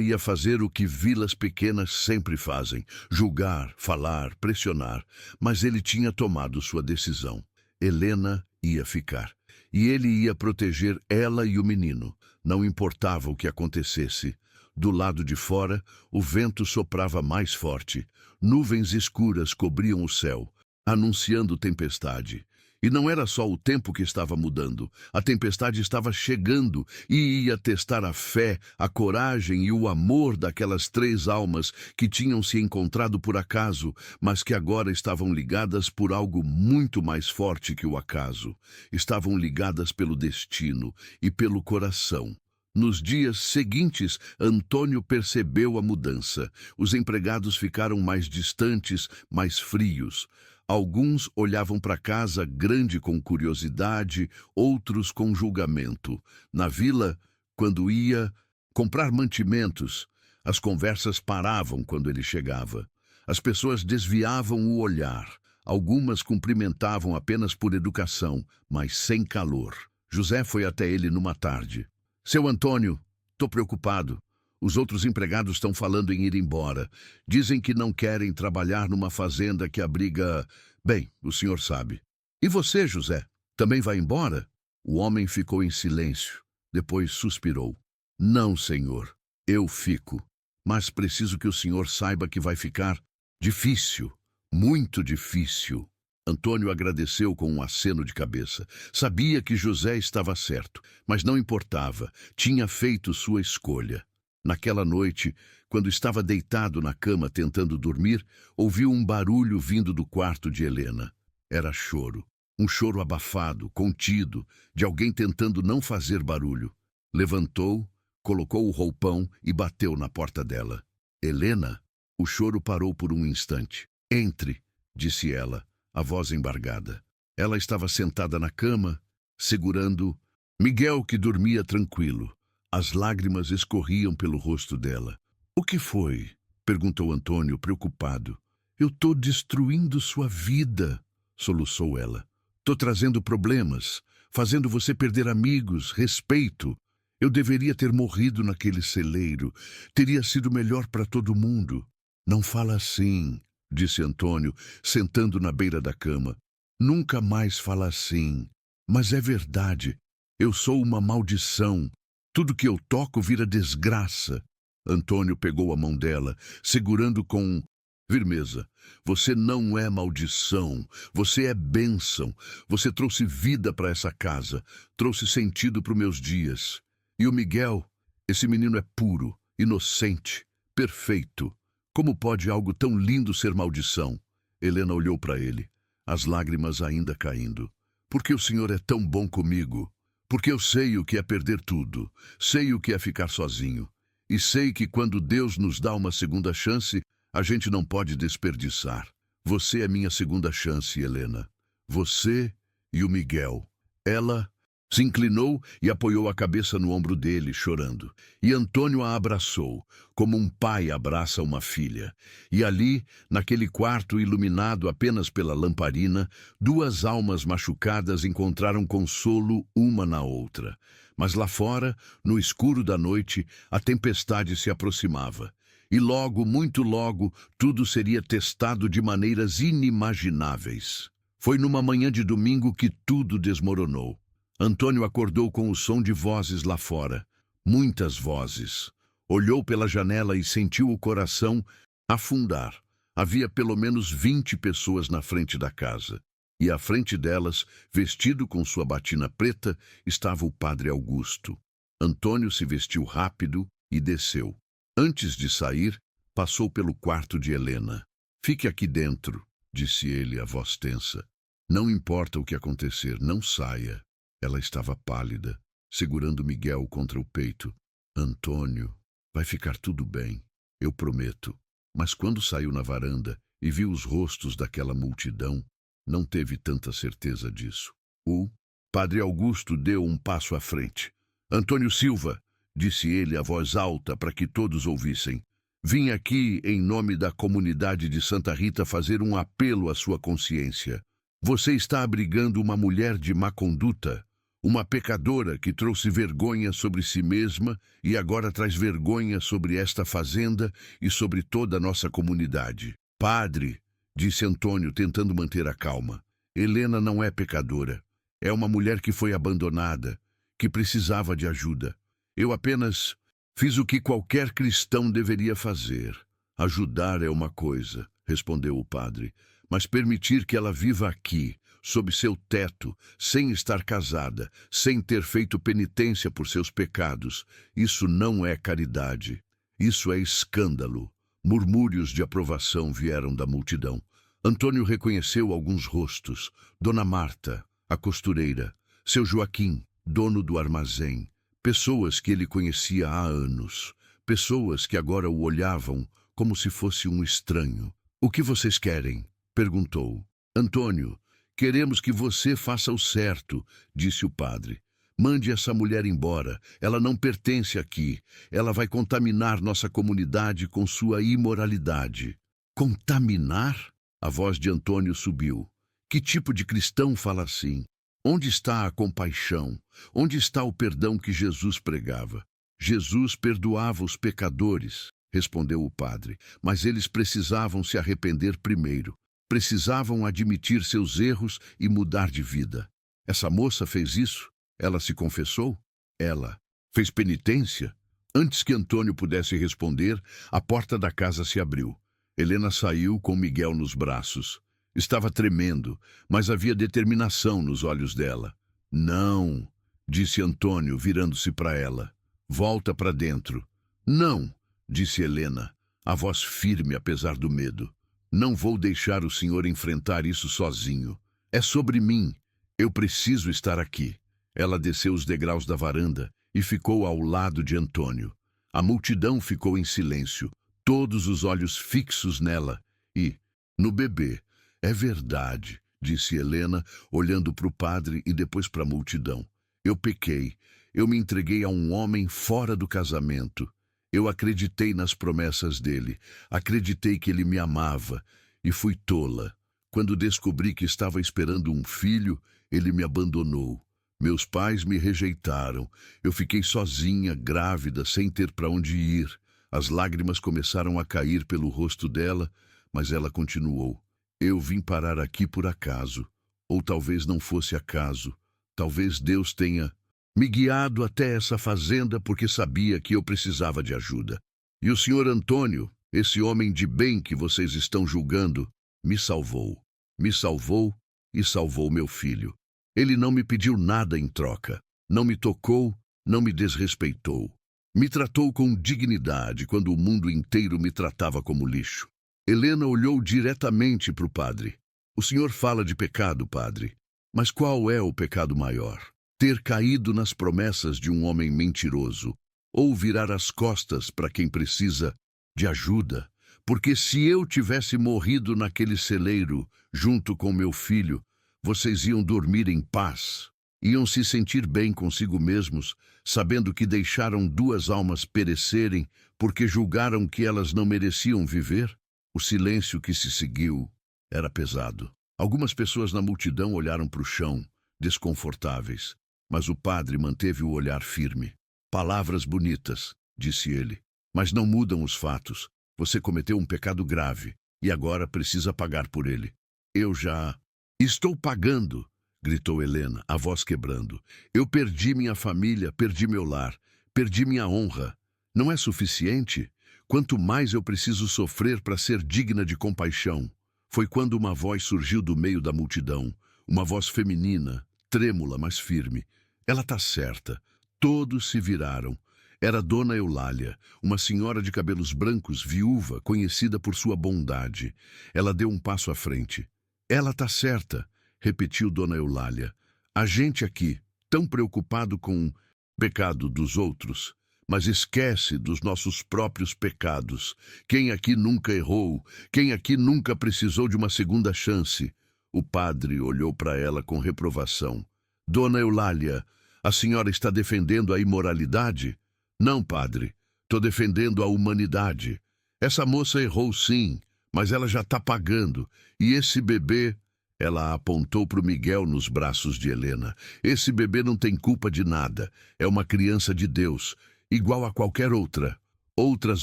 ia fazer o que vilas pequenas sempre fazem: julgar, falar, pressionar. Mas ele tinha tomado sua decisão. Helena ia ficar. E ele ia proteger ela e o menino. Não importava o que acontecesse. Do lado de fora, o vento soprava mais forte. Nuvens escuras cobriam o céu, anunciando tempestade. E não era só o tempo que estava mudando. A tempestade estava chegando e ia testar a fé, a coragem e o amor daquelas 3 almas que tinham se encontrado por acaso, mas que agora estavam ligadas por algo muito mais forte que o acaso. Estavam ligadas pelo destino e pelo coração. Nos dias seguintes, Antônio percebeu a mudança. Os empregados ficaram mais distantes, mais frios. Alguns olhavam para a casa grande com curiosidade, outros com julgamento. Na vila, quando ia comprar mantimentos, as conversas paravam quando ele chegava. As pessoas desviavam o olhar. Algumas cumprimentavam apenas por educação, mas sem calor. José foi até ele numa tarde. Seu Antônio, tô preocupado. Os outros empregados estão falando em ir embora. Dizem que não querem trabalhar numa fazenda que abriga... Bem, o senhor sabe. E você, José, também vai embora? O homem ficou em silêncio. Depois suspirou. Não, senhor. Eu fico. Mas preciso que o senhor saiba que vai ficar difícil. Muito difícil. Antônio agradeceu com um aceno de cabeça. Sabia que José estava certo, mas não importava. Tinha feito sua escolha. Naquela noite, quando estava deitado na cama tentando dormir, ouviu um barulho vindo do quarto de Helena. Era choro. Um choro abafado, contido, de alguém tentando não fazer barulho. Levantou, colocou o roupão e bateu na porta dela. Helena? O choro parou por um instante. Entre, disse ela, a voz embargada. Ela estava sentada na cama segurando Miguel, que dormia tranquilo. As lágrimas escorriam pelo rosto dela. "O que foi?" perguntou Antônio, preocupado. "Eu tô destruindo sua vida", soluçou ela. "Tô trazendo problemas, fazendo você perder amigos, respeito. Eu deveria ter morrido naquele celeiro. Teria sido melhor para todo mundo." "Não fala assim", disse Antônio, sentando na beira da cama. "Nunca mais fala assim. Mas é verdade. Eu sou uma maldição. Tudo que eu toco vira desgraça." Antônio pegou a mão dela, segurando com firmeza. "Você não é maldição. Você é bênção. Você trouxe vida para essa casa. Trouxe sentido para os meus dias. E o Miguel, esse menino é puro, inocente, perfeito. Como pode algo tão lindo ser maldição?" Helena olhou para ele, as lágrimas ainda caindo. "Porque o senhor é tão bom comigo. Porque eu sei o que é perder tudo. Sei o que é ficar sozinho. E sei que quando Deus nos dá uma segunda chance, a gente não pode desperdiçar. Você é minha segunda chance, Helena. Você e o Miguel." Ela se inclinou e apoiou a cabeça no ombro dele, chorando. E Antônio a abraçou, como um pai abraça uma filha. E ali, naquele quarto iluminado apenas pela lamparina, duas almas machucadas encontraram consolo uma na outra. Mas lá fora, no escuro da noite, a tempestade se aproximava. E logo, muito logo, tudo seria testado de maneiras inimagináveis. Foi numa manhã de domingo que tudo desmoronou. Antônio acordou com o som de vozes lá fora. Muitas vozes. Olhou pela janela e sentiu o coração afundar. Havia pelo menos 20 pessoas na frente da casa. E à frente delas, vestido com sua batina preta, estava o padre Augusto. Antônio se vestiu rápido e desceu. Antes de sair, passou pelo quarto de Helena. "Fique aqui dentro", disse ele, a voz tensa. "Não importa o que acontecer, não saia." Ela estava pálida, segurando Miguel contra o peito. "Antônio, vai ficar tudo bem, eu prometo." Mas quando saiu na varanda e viu os rostos daquela multidão, não teve tanta certeza disso. O padre Augusto deu um passo à frente. "Antônio Silva", disse ele a voz alta para que todos ouvissem, "vim aqui em nome da comunidade de Santa Rita fazer um apelo à sua consciência. Você está abrigando uma mulher de má conduta, uma pecadora que trouxe vergonha sobre si mesma e agora traz vergonha sobre esta fazenda e sobre toda a nossa comunidade." "Padre", disse Antônio, tentando manter a calma, "Helena não é pecadora. É uma mulher que foi abandonada, que precisava de ajuda. Eu apenas fiz o que qualquer cristão deveria fazer. Ajudar é uma coisa", respondeu o padre, "mas permitir que ela viva aqui, sob seu teto, sem estar casada, sem ter feito penitência por seus pecados, isso não é caridade. Isso é escândalo." Murmúrios de aprovação vieram da multidão. Antônio reconheceu alguns rostos. Dona Marta, a costureira, seu Joaquim, dono do armazém. Pessoas que ele conhecia há anos. Pessoas que agora o olhavam como se fosse um estranho. "O que vocês querem?" perguntou. "Antônio, queremos que você faça o certo", disse o padre. "Mande essa mulher embora. Ela não pertence aqui. Ela vai contaminar nossa comunidade com sua imoralidade." "Contaminar?" A voz de Antônio subiu. "Que tipo de cristão fala assim? Onde está a compaixão? Onde está o perdão que Jesus pregava?" "Jesus perdoava os pecadores", respondeu o padre, "mas eles precisavam se arrepender primeiro. Precisavam admitir seus erros e mudar de vida. Essa moça fez isso? Ela se confessou? Ela fez penitência?" Antes que Antônio pudesse responder, a porta da casa se abriu. Helena saiu com Miguel nos braços. Estava tremendo, mas havia determinação nos olhos dela. "Não", disse Antônio, virando-se para ela. "Volta para dentro." "Não", disse Helena, a voz firme apesar do medo. "Não vou deixar o senhor enfrentar isso sozinho. É sobre mim. Eu preciso estar aqui." Ela desceu os degraus da varanda e ficou ao lado de Antônio. A multidão ficou em silêncio, todos os olhos fixos nela e no bebê. "É verdade", disse Helena, olhando para o padre e depois para a multidão. Eu pequei. Eu me entreguei a um homem fora do casamento. Eu acreditei nas promessas dele. Acreditei que ele me amava. E fui tola. Quando descobri que estava esperando um filho, ele me abandonou. Meus pais me rejeitaram. Eu fiquei sozinha, grávida, sem ter para onde ir. As lágrimas começaram a cair pelo rosto dela, mas ela continuou. Eu vim parar aqui por acaso. Ou talvez não fosse acaso. Talvez Deus tenha me guiado até essa fazenda porque sabia que eu precisava de ajuda. E o senhor Antônio, esse homem de bem que vocês estão julgando, me salvou. Me salvou e salvou meu filho. Ele não me pediu nada em troca. Não me tocou, não me desrespeitou. Me tratou com dignidade quando o mundo inteiro me tratava como lixo. Helena olhou diretamente para o padre. O senhor fala de pecado, padre. Mas qual é o pecado maior? Ter caído nas promessas de um homem mentiroso, ou virar as costas para quem precisa de ajuda? Porque se eu tivesse morrido naquele celeiro, junto com meu filho, vocês iam dormir em paz, iam se sentir bem consigo mesmos, sabendo que deixaram duas almas perecerem porque julgaram que elas não mereciam viver? O silêncio que se seguiu era pesado. Algumas pessoas na multidão olharam para o chão, desconfortáveis. Mas o padre manteve o olhar firme. Palavras bonitas, disse ele, mas não mudam os fatos. Você cometeu um pecado grave e agora precisa pagar por ele. Eu já estou pagando, gritou Helena, a voz quebrando. Eu perdi minha família, perdi meu lar, perdi minha honra. Não é suficiente? Quanto mais eu preciso sofrer para ser digna de compaixão? Foi quando uma voz surgiu do meio da multidão, uma voz feminina, trêmula, mas firme. Ela está certa. Todos se viraram. Era Dona Eulália, uma senhora de cabelos brancos, viúva, conhecida por sua bondade. Ela deu um passo à frente. Ela está certa, repetiu Dona Eulália. A gente aqui, tão preocupado com o pecado dos outros, mas esquece dos nossos próprios pecados. Quem aqui nunca errou? Quem aqui nunca precisou de uma segunda chance? O padre olhou para ela com reprovação. Dona Eulália, a senhora está defendendo a imoralidade? Não, padre. Estou defendendo a humanidade. Essa moça errou sim, mas ela já está pagando. E esse bebê... Ela apontou para o Miguel nos braços de Helena. Esse bebê não tem culpa de nada. É uma criança de Deus, igual a qualquer outra. Outras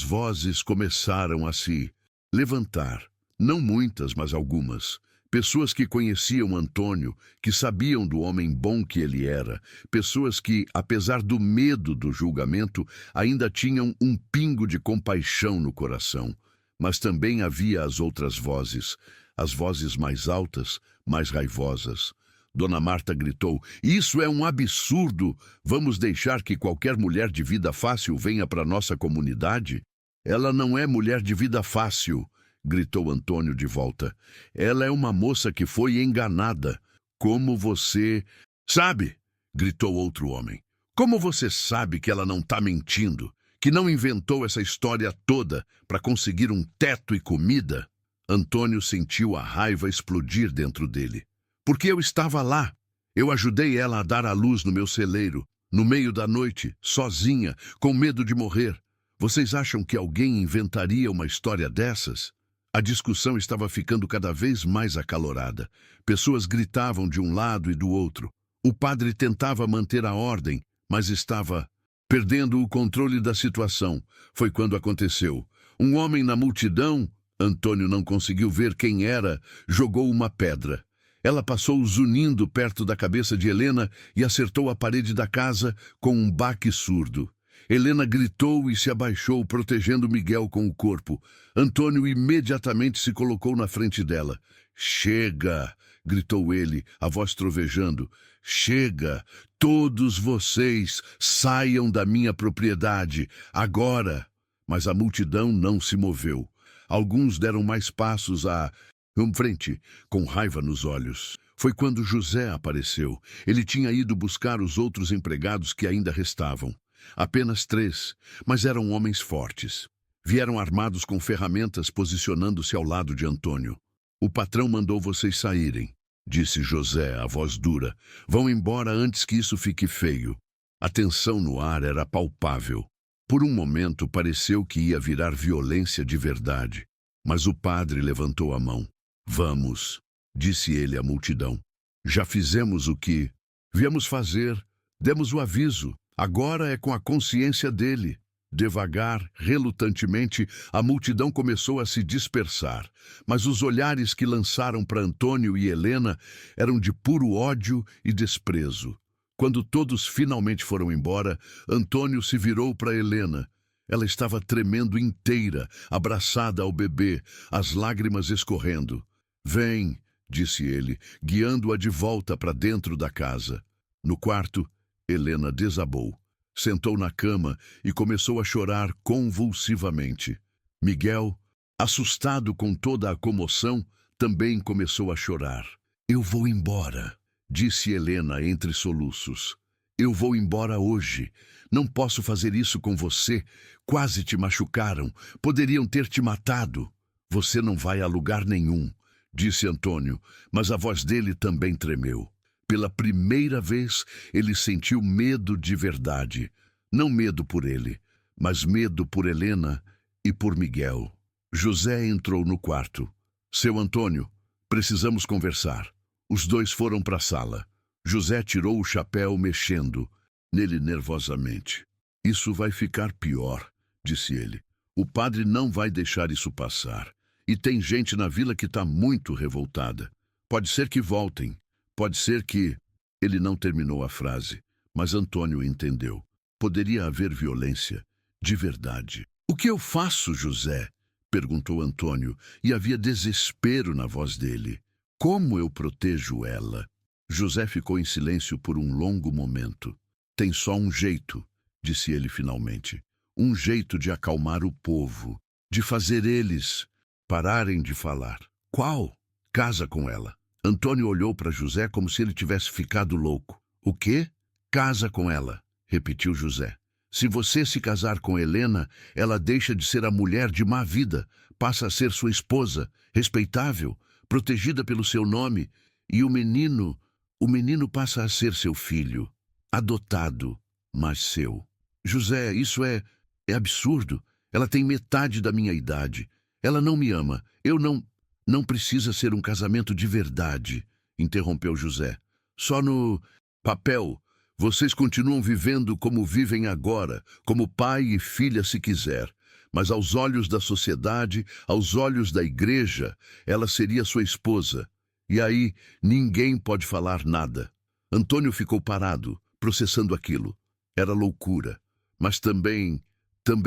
vozes começaram a se levantar. Não muitas, mas algumas. Pessoas que conheciam Antônio, que sabiam do homem bom que ele era. Pessoas que, apesar do medo do julgamento, ainda tinham um pingo de compaixão no coração. Mas também havia as outras vozes, as vozes mais altas, mais raivosas. Dona Marta gritou, isso é um absurdo! Vamos deixar que qualquer mulher de vida fácil venha para nossa comunidade? Ela não é mulher de vida fácil, gritou Antônio de volta. Ela é uma moça que foi enganada. Como você... Sabe? Gritou outro homem. Como você sabe que ela não está mentindo? Que não inventou essa história toda para conseguir um teto e comida? Antônio sentiu a raiva explodir dentro dele. Porque eu estava lá. Eu ajudei ela a dar à luz no meu celeiro, no meio da noite, sozinha, com medo de morrer. Vocês acham que alguém inventaria uma história dessas? A discussão estava ficando cada vez mais acalorada. Pessoas gritavam de um lado e do outro. O padre tentava manter a ordem, mas estava perdendo o controle da situação. Foi quando aconteceu. Um homem na multidão, Antônio não conseguiu ver quem era, jogou uma pedra. Ela passou zunindo perto da cabeça de Helena e acertou a parede da casa com um baque surdo. Helena gritou e se abaixou, protegendo Miguel com o corpo. Antônio imediatamente se colocou na frente dela. Chega! Gritou ele, a voz trovejando. Chega! Todos vocês saiam da minha propriedade, agora! Mas a multidão não se moveu. Alguns deram mais passos à frente, com raiva nos olhos. Foi quando José apareceu. Ele tinha ido buscar os outros empregados que ainda restavam. Apenas 3, mas eram homens fortes. Vieram armados com ferramentas, posicionando-se ao lado de Antônio. O patrão mandou vocês saírem. disse José, a voz dura. Vão embora antes que isso fique feio. A tensão no ar era palpável. Por um momento pareceu que ia virar violência de verdade. Mas o padre levantou a mão. Vamos, disse ele à multidão. Já fizemos o que viemos fazer. Demos o aviso. Agora é com a consciência dele. Devagar, relutantemente, a multidão começou a se dispersar, mas os olhares que lançaram para Antônio e Helena eram de puro ódio e desprezo. Quando todos finalmente foram embora, Antônio se virou para Helena. Ela estava tremendo inteira, abraçada ao bebê, as lágrimas escorrendo. Vem, disse ele, guiando-a de volta para dentro da casa. No quarto, Helena desabou. Sentou na cama e começou a chorar convulsivamente. Miguel, assustado com toda a comoção, também começou a chorar. Eu vou embora, disse Helena entre soluços. Eu vou embora hoje. Não posso fazer isso com você. Quase te machucaram. Poderiam ter te matado. Você não vai a lugar nenhum, disse Antônio, mas a voz dele também tremeu. Pela primeira vez, ele sentiu medo de verdade. Não medo por ele, mas medo por Helena e por Miguel. José entrou no quarto. Seu Antônio, precisamos conversar. Os dois foram para a sala. José tirou o chapéu, mexendo nele nervosamente. Isso vai ficar pior, disse ele. O padre não vai deixar isso passar. E tem gente na vila que está muito revoltada. Pode ser que voltem. Pode ser que... Ele não terminou a frase, mas Antônio entendeu. Poderia haver violência, de verdade. O que eu faço, José? Perguntou Antônio, e havia desespero na voz dele. Como eu protejo ela? José ficou em silêncio por um longo momento. Tem só um jeito, disse ele finalmente. Um jeito de acalmar o povo, de fazer eles pararem de falar. Qual? Casa com ela. Antônio olhou para José como se ele tivesse ficado louco. O quê? Casa com ela, repetiu José. Se você se casar com Helena, ela deixa de ser a mulher de má vida, passa a ser sua esposa, respeitável, protegida pelo seu nome, e o menino passa a ser seu filho, adotado, mas seu. José, isso é absurdo. Ela tem metade da minha idade. Ela não me ama. Eu não precisa ser um casamento de verdade, interrompeu José. Só no papel. Vocês continuam vivendo como vivem agora, como pai e filha se quiser. Mas aos olhos da sociedade, aos olhos da igreja, ela seria sua esposa. E aí, ninguém pode falar nada. Antônio ficou parado, processando aquilo. Era loucura, mas também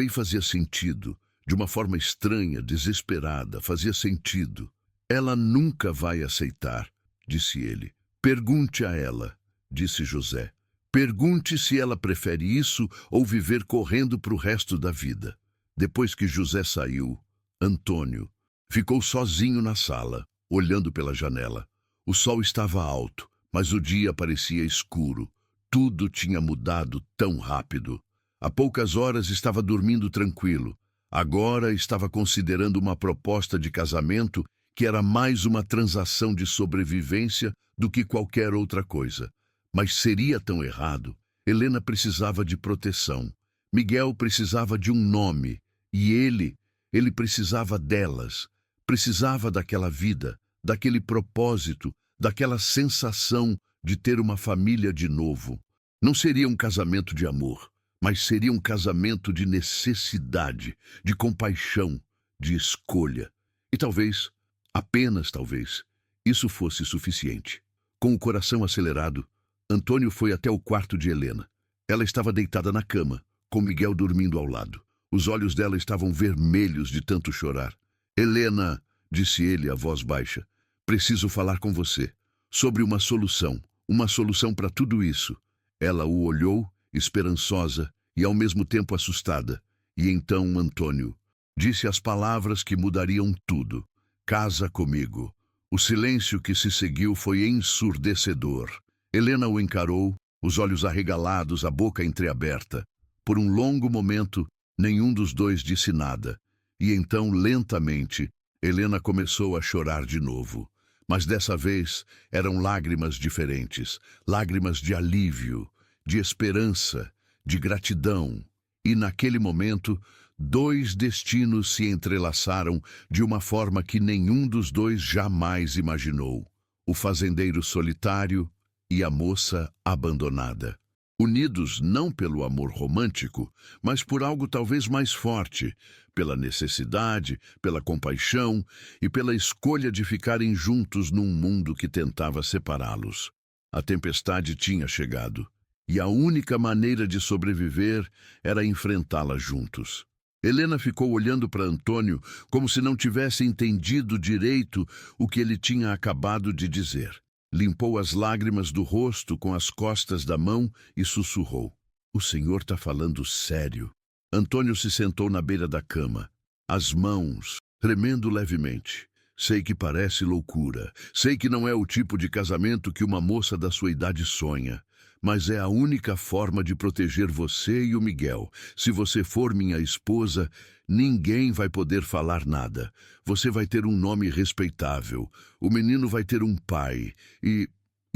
fazia sentido. De uma forma estranha, desesperada, fazia sentido. Ela nunca vai aceitar, disse ele. Pergunte a ela, disse José. Pergunte se ela prefere isso ou viver correndo para o resto da vida. Depois que José saiu, Antônio ficou sozinho na sala, olhando pela janela. O sol estava alto, mas o dia parecia escuro. Tudo tinha mudado tão rápido. Há poucas horas estava dormindo tranquilo. Agora estava considerando uma proposta de casamento que era mais uma transação de sobrevivência do que qualquer outra coisa. Mas seria tão errado. Helena precisava de proteção. Miguel precisava de um nome. E ele precisava delas. Precisava daquela vida, daquele propósito, daquela sensação de ter uma família de novo. Não seria um casamento de amor, mas seria um casamento de necessidade, de compaixão, de escolha. E talvez, apenas talvez, isso fosse suficiente. Com o coração acelerado, Antônio foi até o quarto de Helena. Ela estava deitada na cama, com Miguel dormindo ao lado. Os olhos dela estavam vermelhos de tanto chorar. Helena, disse ele, a voz baixa, preciso falar com você sobre uma solução para tudo isso. Ela o olhou, esperançosa e ao mesmo tempo assustada. E então Antônio disse as palavras que mudariam tudo. Casa comigo. O silêncio que se seguiu foi ensurdecedor. Helena o encarou, os olhos arregalados, a boca entreaberta. Por um longo momento, nenhum dos dois disse nada. E então, lentamente, Helena começou a chorar de novo. Mas dessa vez eram lágrimas diferentes, lágrimas de alívio, de esperança, de gratidão. E naquele momento, dois destinos se entrelaçaram de uma forma que nenhum dos dois jamais imaginou: o fazendeiro solitário e a moça abandonada. Unidos não pelo amor romântico, mas por algo talvez mais forte, pela necessidade, pela compaixão e pela escolha de ficarem juntos num mundo que tentava separá-los. A tempestade tinha chegado, e a única maneira de sobreviver era enfrentá-la juntos. Helena ficou olhando para Antônio como se não tivesse entendido direito o que ele tinha acabado de dizer. Limpou as lágrimas do rosto com as costas da mão e sussurrou: "O senhor está falando sério?" Antônio se sentou na beira da cama, as mãos tremendo levemente. "Sei que parece loucura, sei que não é o tipo de casamento que uma moça da sua idade sonha, mas é a única forma de proteger você e o Miguel. Se você for minha esposa, ninguém vai poder falar nada. Você vai ter um nome respeitável. O menino vai ter um pai. E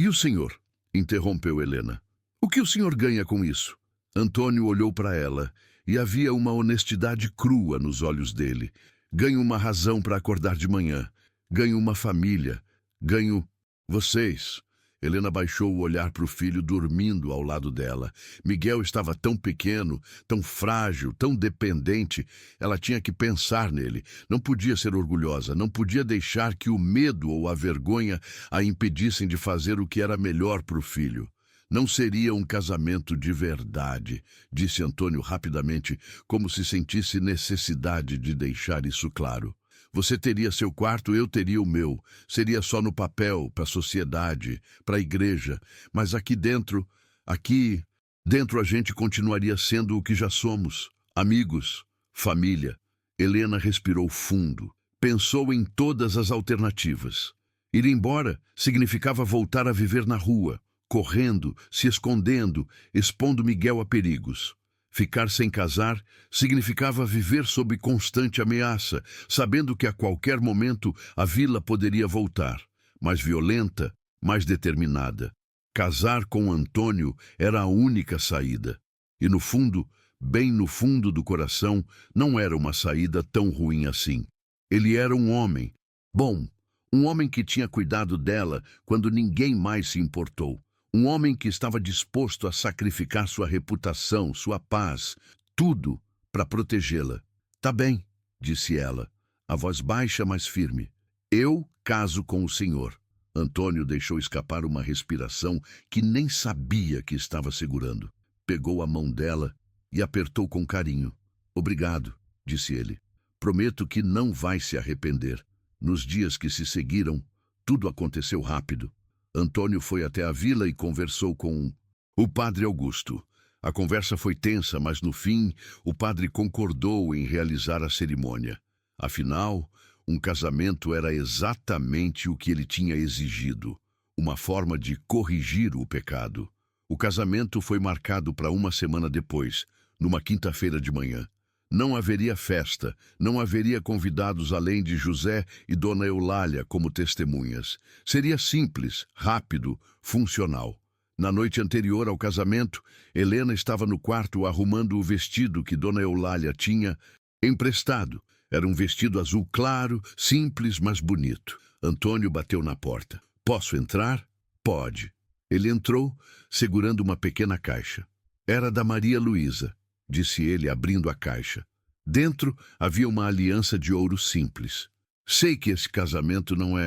o senhor?" interrompeu Helena. "O que o senhor ganha com isso?" Antônio olhou para ela e havia uma honestidade crua nos olhos dele. "Ganho uma razão para acordar de manhã. Ganho uma família. Ganho vocês." Helena baixou o olhar para o filho dormindo ao lado dela. Miguel estava tão pequeno, tão frágil, tão dependente. Ela tinha que pensar nele. Não podia ser orgulhosa, não podia deixar que o medo ou a vergonha a impedissem de fazer o que era melhor para o filho. "Não seria um casamento de verdade", disse Antônio rapidamente, como se sentisse necessidade de deixar isso claro. "Você teria seu quarto, eu teria o meu. Seria só no papel, para a sociedade, para a igreja. Mas aqui dentro a gente continuaria sendo o que já somos: amigos, família." Helena respirou fundo. Pensou em todas as alternativas. Ir embora significava voltar a viver na rua, correndo, se escondendo, expondo Miguel a perigos. Ficar sem casar significava viver sob constante ameaça, sabendo que a qualquer momento a vila poderia voltar, mais violenta, mais determinada. Casar com Antônio era a única saída. E no fundo, bem no fundo do coração, não era uma saída tão ruim assim. Ele era um homem. Bom, um homem que tinha cuidado dela quando ninguém mais se importou. Um homem que estava disposto a sacrificar sua reputação, sua paz, tudo para protegê-la. "Tá bem", disse ela, a voz baixa, mas firme. "Eu caso com o senhor." Antônio deixou escapar uma respiração que nem sabia que estava segurando. Pegou a mão dela e apertou com carinho. "Obrigado", disse ele. "Prometo que não vai se arrepender." Nos dias que se seguiram, tudo aconteceu rápido. Antônio foi até a vila e conversou com o padre Augusto. A conversa foi tensa, mas no fim, o padre concordou em realizar a cerimônia. Afinal, um casamento era exatamente o que ele tinha exigido, uma forma de corrigir o pecado. O casamento foi marcado para uma semana depois, numa quinta-feira de manhã. Não haveria festa, não haveria convidados além de José e Dona Eulália como testemunhas. Seria simples, rápido, funcional. Na noite anterior ao casamento, Helena estava no quarto arrumando o vestido que Dona Eulália tinha emprestado. Era um vestido azul claro, simples, mas bonito. Antônio bateu na porta. "Posso entrar?" "Pode." Ele entrou, segurando uma pequena caixa. "Era da Maria Luísa", disse ele, abrindo a caixa. Dentro havia uma aliança de ouro simples. "Sei que esse casamento não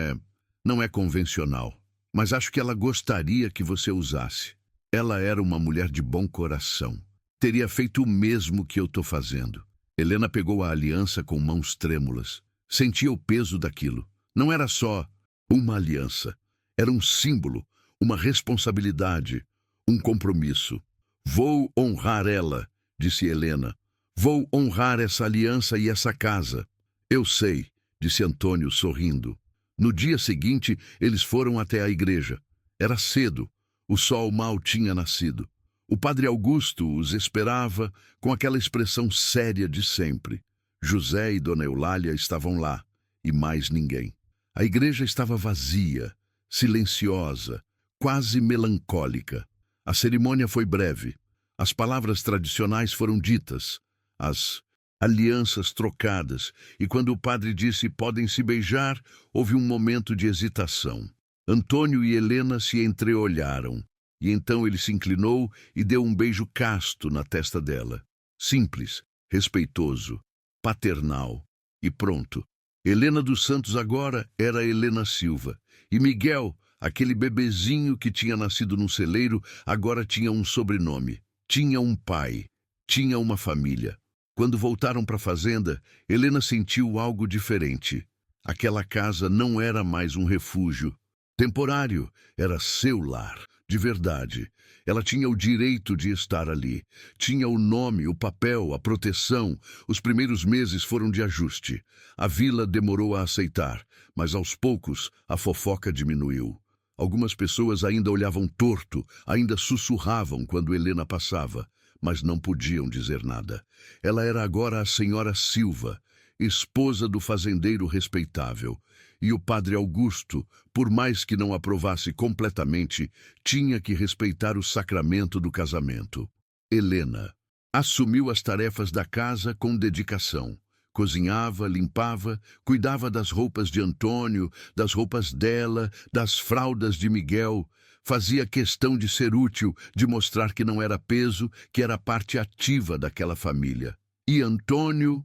é convencional, mas acho que ela gostaria que você usasse. Ela era uma mulher de bom coração. Teria feito o mesmo que eu estou fazendo." Helena pegou a aliança com mãos trêmulas. Sentia o peso daquilo. Não era só uma aliança. Era um símbolo, uma responsabilidade, um compromisso. "Vou honrar ela", disse Helena. "Vou honrar essa aliança e essa casa." "Eu sei", disse Antônio, sorrindo. No dia seguinte, eles foram até a igreja. Era cedo. O sol mal tinha nascido. O padre Augusto os esperava com aquela expressão séria de sempre. José e Dona Eulália estavam lá, e mais ninguém. A igreja estava vazia, silenciosa, quase melancólica. A cerimônia foi breve. As palavras tradicionais foram ditas, as alianças trocadas, e quando o padre disse podem se beijar, houve um momento de hesitação. Antônio e Helena se entreolharam, e então ele se inclinou e deu um beijo casto na testa dela. Simples, respeitoso, paternal, e pronto. Helena dos Santos agora era Helena Silva, e Miguel, aquele bebezinho que tinha nascido num celeiro, agora tinha um sobrenome, tinha um pai, tinha uma família. Quando voltaram para a fazenda, Helena sentiu algo diferente. Aquela casa não era mais um refúgio temporário, era seu lar, de verdade. Ela tinha o direito de estar ali. Tinha o nome, o papel, a proteção. Os primeiros meses foram de ajuste. A vila demorou a aceitar, mas aos poucos a fofoca diminuiu. Algumas pessoas ainda olhavam torto, ainda sussurravam quando Helena passava, mas não podiam dizer nada. Ela era agora a senhora Silva, esposa do fazendeiro respeitável. E o padre Augusto, por mais que não aprovasse completamente, tinha que respeitar o sacramento do casamento. Helena assumiu as tarefas da casa com dedicação. Cozinhava, limpava, cuidava das roupas de Antônio, das roupas dela, das fraldas de Miguel. Fazia questão de ser útil, de mostrar que não era peso, que era parte ativa daquela família. E Antônio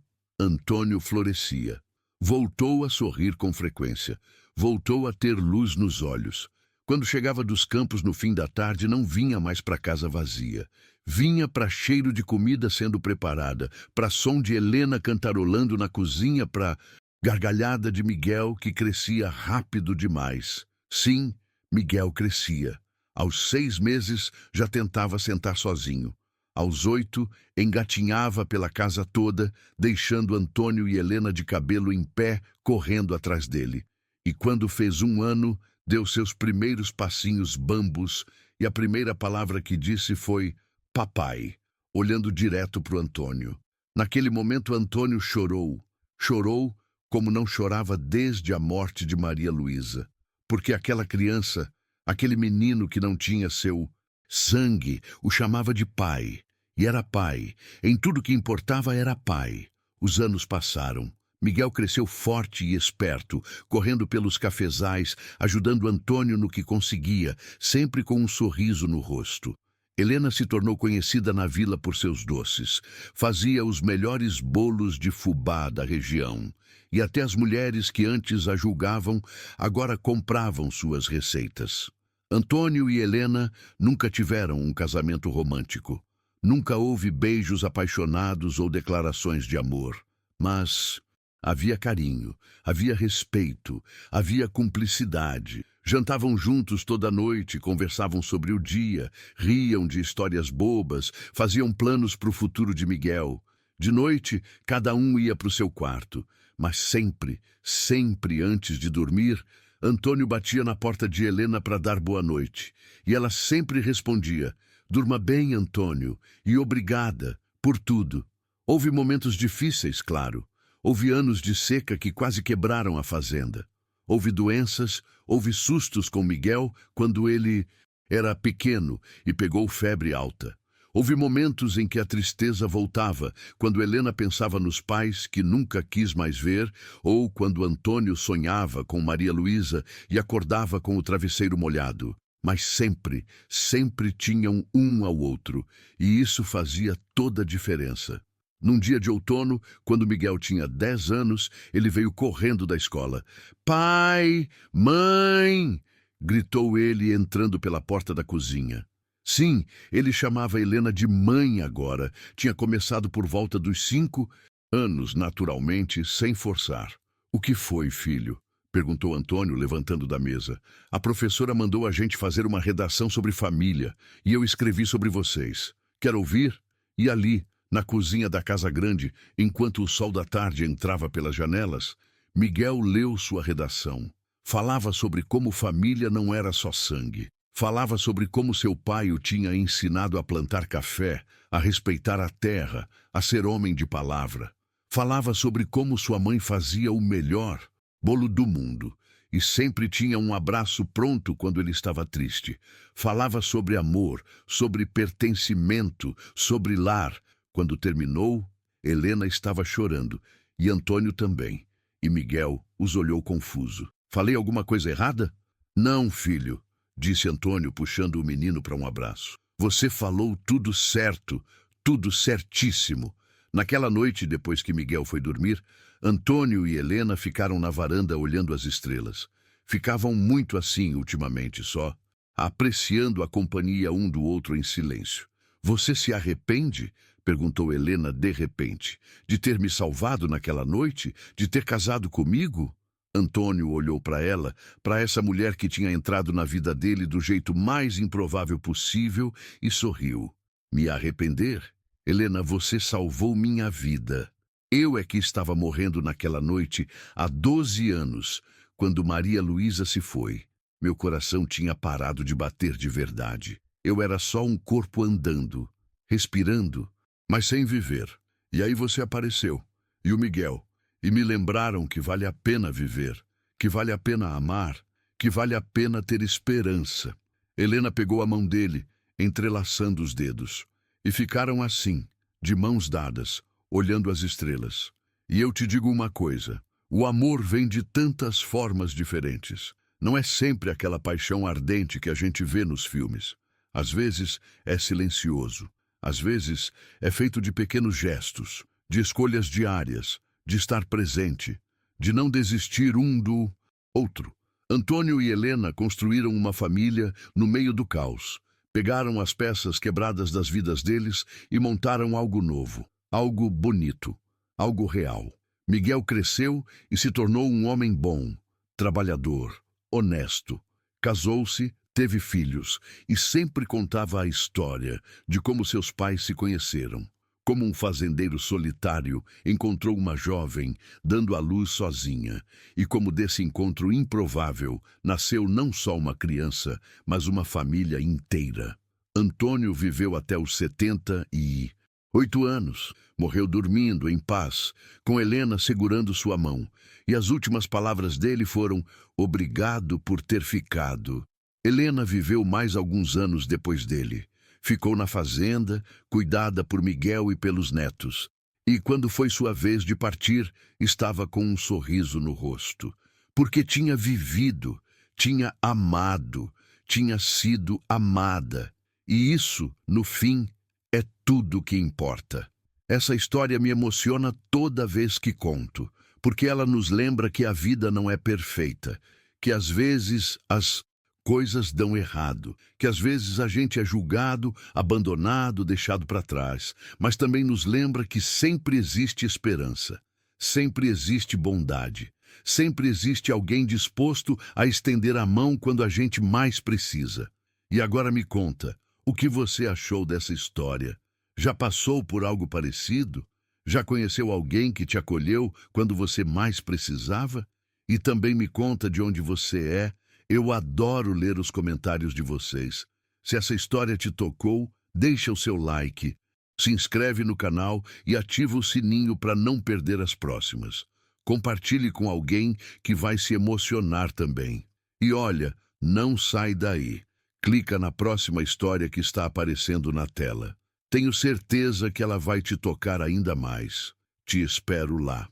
florescia. Voltou a sorrir com frequência. Voltou a ter luz nos olhos. Quando chegava dos campos no fim da tarde, não vinha mais para casa vazia. Vinha para cheiro de comida sendo preparada, para som de Helena cantarolando na cozinha, para gargalhada de Miguel, que crescia rápido demais. Sim, Miguel crescia. Aos 6 meses, já tentava sentar sozinho. Aos 8, engatinhava pela casa toda, deixando Antônio e Helena de cabelo em pé, correndo atrás dele. E quando fez 1 ano, deu seus primeiros passinhos bambos, e a primeira palavra que disse foi papai, olhando direto para o Antônio. Naquele momento, Antônio chorou. Chorou como não chorava desde a morte de Maria Luísa. Porque aquela criança, aquele menino que não tinha seu sangue, o chamava de pai. E era pai. Em tudo que importava era pai. Os anos passaram. Miguel cresceu forte e esperto, correndo pelos cafezais, ajudando Antônio no que conseguia, sempre com um sorriso no rosto. Helena se tornou conhecida na vila por seus doces. Fazia os melhores bolos de fubá da região. E até as mulheres que antes a julgavam, agora compravam suas receitas. Antônio e Helena nunca tiveram um casamento romântico. Nunca houve beijos apaixonados ou declarações de amor. Mas havia carinho, havia respeito, havia cumplicidade. Jantavam juntos toda noite, conversavam sobre o dia, riam de histórias bobas, faziam planos para o futuro de Miguel. De noite, cada um ia para o seu quarto. Mas sempre, sempre antes de dormir, Antônio batia na porta de Helena para dar boa noite. E ela sempre respondia: "Durma bem, Antônio, e obrigada por tudo." Houve momentos difíceis, claro. Houve anos de seca que quase quebraram a fazenda. Houve doenças, houve sustos com Miguel quando ele era pequeno e pegou febre alta. Houve momentos em que a tristeza voltava, quando Helena pensava nos pais que nunca quis mais ver, ou quando Antônio sonhava com Maria Luísa e acordava com o travesseiro molhado. Mas sempre, sempre tinham um ao outro, e isso fazia toda a diferença. Num dia de outono, quando Miguel tinha 10 anos, ele veio correndo da escola. "Pai! Mãe!" gritou ele, entrando pela porta da cozinha. Sim, ele chamava Helena de mãe agora. Tinha começado por volta dos 5 anos, naturalmente, sem forçar. "O que foi, filho?" perguntou Antônio, levantando da mesa. "A professora mandou a gente fazer uma redação sobre família, e eu escrevi sobre vocês. Quer ouvir?" E ali, na cozinha da casa grande, enquanto o sol da tarde entrava pelas janelas, Miguel leu sua redação. Falava sobre como família não era só sangue. Falava sobre como seu pai o tinha ensinado a plantar café, a respeitar a terra, a ser homem de palavra. Falava sobre como sua mãe fazia o melhor bolo do mundo e sempre tinha um abraço pronto quando ele estava triste. Falava sobre amor, sobre pertencimento, sobre lar. Quando terminou, Helena estava chorando, e Antônio também. E Miguel os olhou confuso. Falei alguma coisa errada? Não, filho, disse Antônio, puxando o menino para um abraço. Você falou tudo certo, tudo certíssimo. Naquela noite, depois que Miguel foi dormir, Antônio e Helena ficaram na varanda olhando as estrelas. Ficavam muito assim ultimamente só, apreciando a companhia um do outro em silêncio. Você se arrepende? Perguntou Helena de repente. De ter me salvado naquela noite? De ter casado comigo? Antônio olhou para ela, para essa mulher que tinha entrado na vida dele do jeito mais improvável possível, e sorriu. Me arrepender? Helena, você salvou minha vida. Eu é que estava morrendo naquela noite há 12 anos, quando Maria Luísa se foi. Meu coração tinha parado de bater de verdade. Eu era só um corpo andando, respirando, mas sem viver. E aí você apareceu, e o Miguel, e me lembraram que vale a pena viver, que vale a pena amar, que vale a pena ter esperança. Helena pegou a mão dele, entrelaçando os dedos, e ficaram assim, de mãos dadas, olhando as estrelas. E eu te digo uma coisa, o amor vem de tantas formas diferentes. Não é sempre aquela paixão ardente que a gente vê nos filmes. Às vezes é silencioso, às vezes é feito de pequenos gestos, de escolhas diárias, de estar presente, de não desistir um do outro. Antônio e Helena construíram uma família no meio do caos. Pegaram as peças quebradas das vidas deles e montaram algo novo, algo bonito, algo real. Miguel cresceu e se tornou um homem bom, trabalhador, honesto. Casou-se, teve filhos e sempre contava a história de como seus pais se conheceram. Como um fazendeiro solitário encontrou uma jovem, dando à luz sozinha, e como desse encontro improvável nasceu não só uma criança, mas uma família inteira. Antônio viveu até os 78 anos. Morreu dormindo, em paz, com Helena segurando sua mão, e as últimas palavras dele foram: "Obrigado por ter ficado." Helena viveu mais alguns anos depois dele. Ficou na fazenda, cuidada por Miguel e pelos netos. E quando foi sua vez de partir, estava com um sorriso no rosto. Porque tinha vivido, tinha amado, tinha sido amada. E isso, no fim, é tudo que importa. Essa história me emociona toda vez que conto, porque ela nos lembra que a vida não é perfeita, que às vezes as coisas dão errado, que às vezes a gente é julgado, abandonado, deixado para trás, mas também nos lembra que sempre existe esperança, sempre existe bondade, sempre existe alguém disposto a estender a mão quando a gente mais precisa. E agora me conta, o que você achou dessa história? Já passou por algo parecido? Já conheceu alguém que te acolheu quando você mais precisava? E também me conta de onde você é. Eu adoro ler os comentários de vocês. Se essa história te tocou, deixa o seu like, se inscreve no canal e ativa o sininho para não perder as próximas. Compartilhe com alguém que vai se emocionar também. E olha, não sai daí. Clica na próxima história que está aparecendo na tela. Tenho certeza que ela vai te tocar ainda mais. Te espero lá.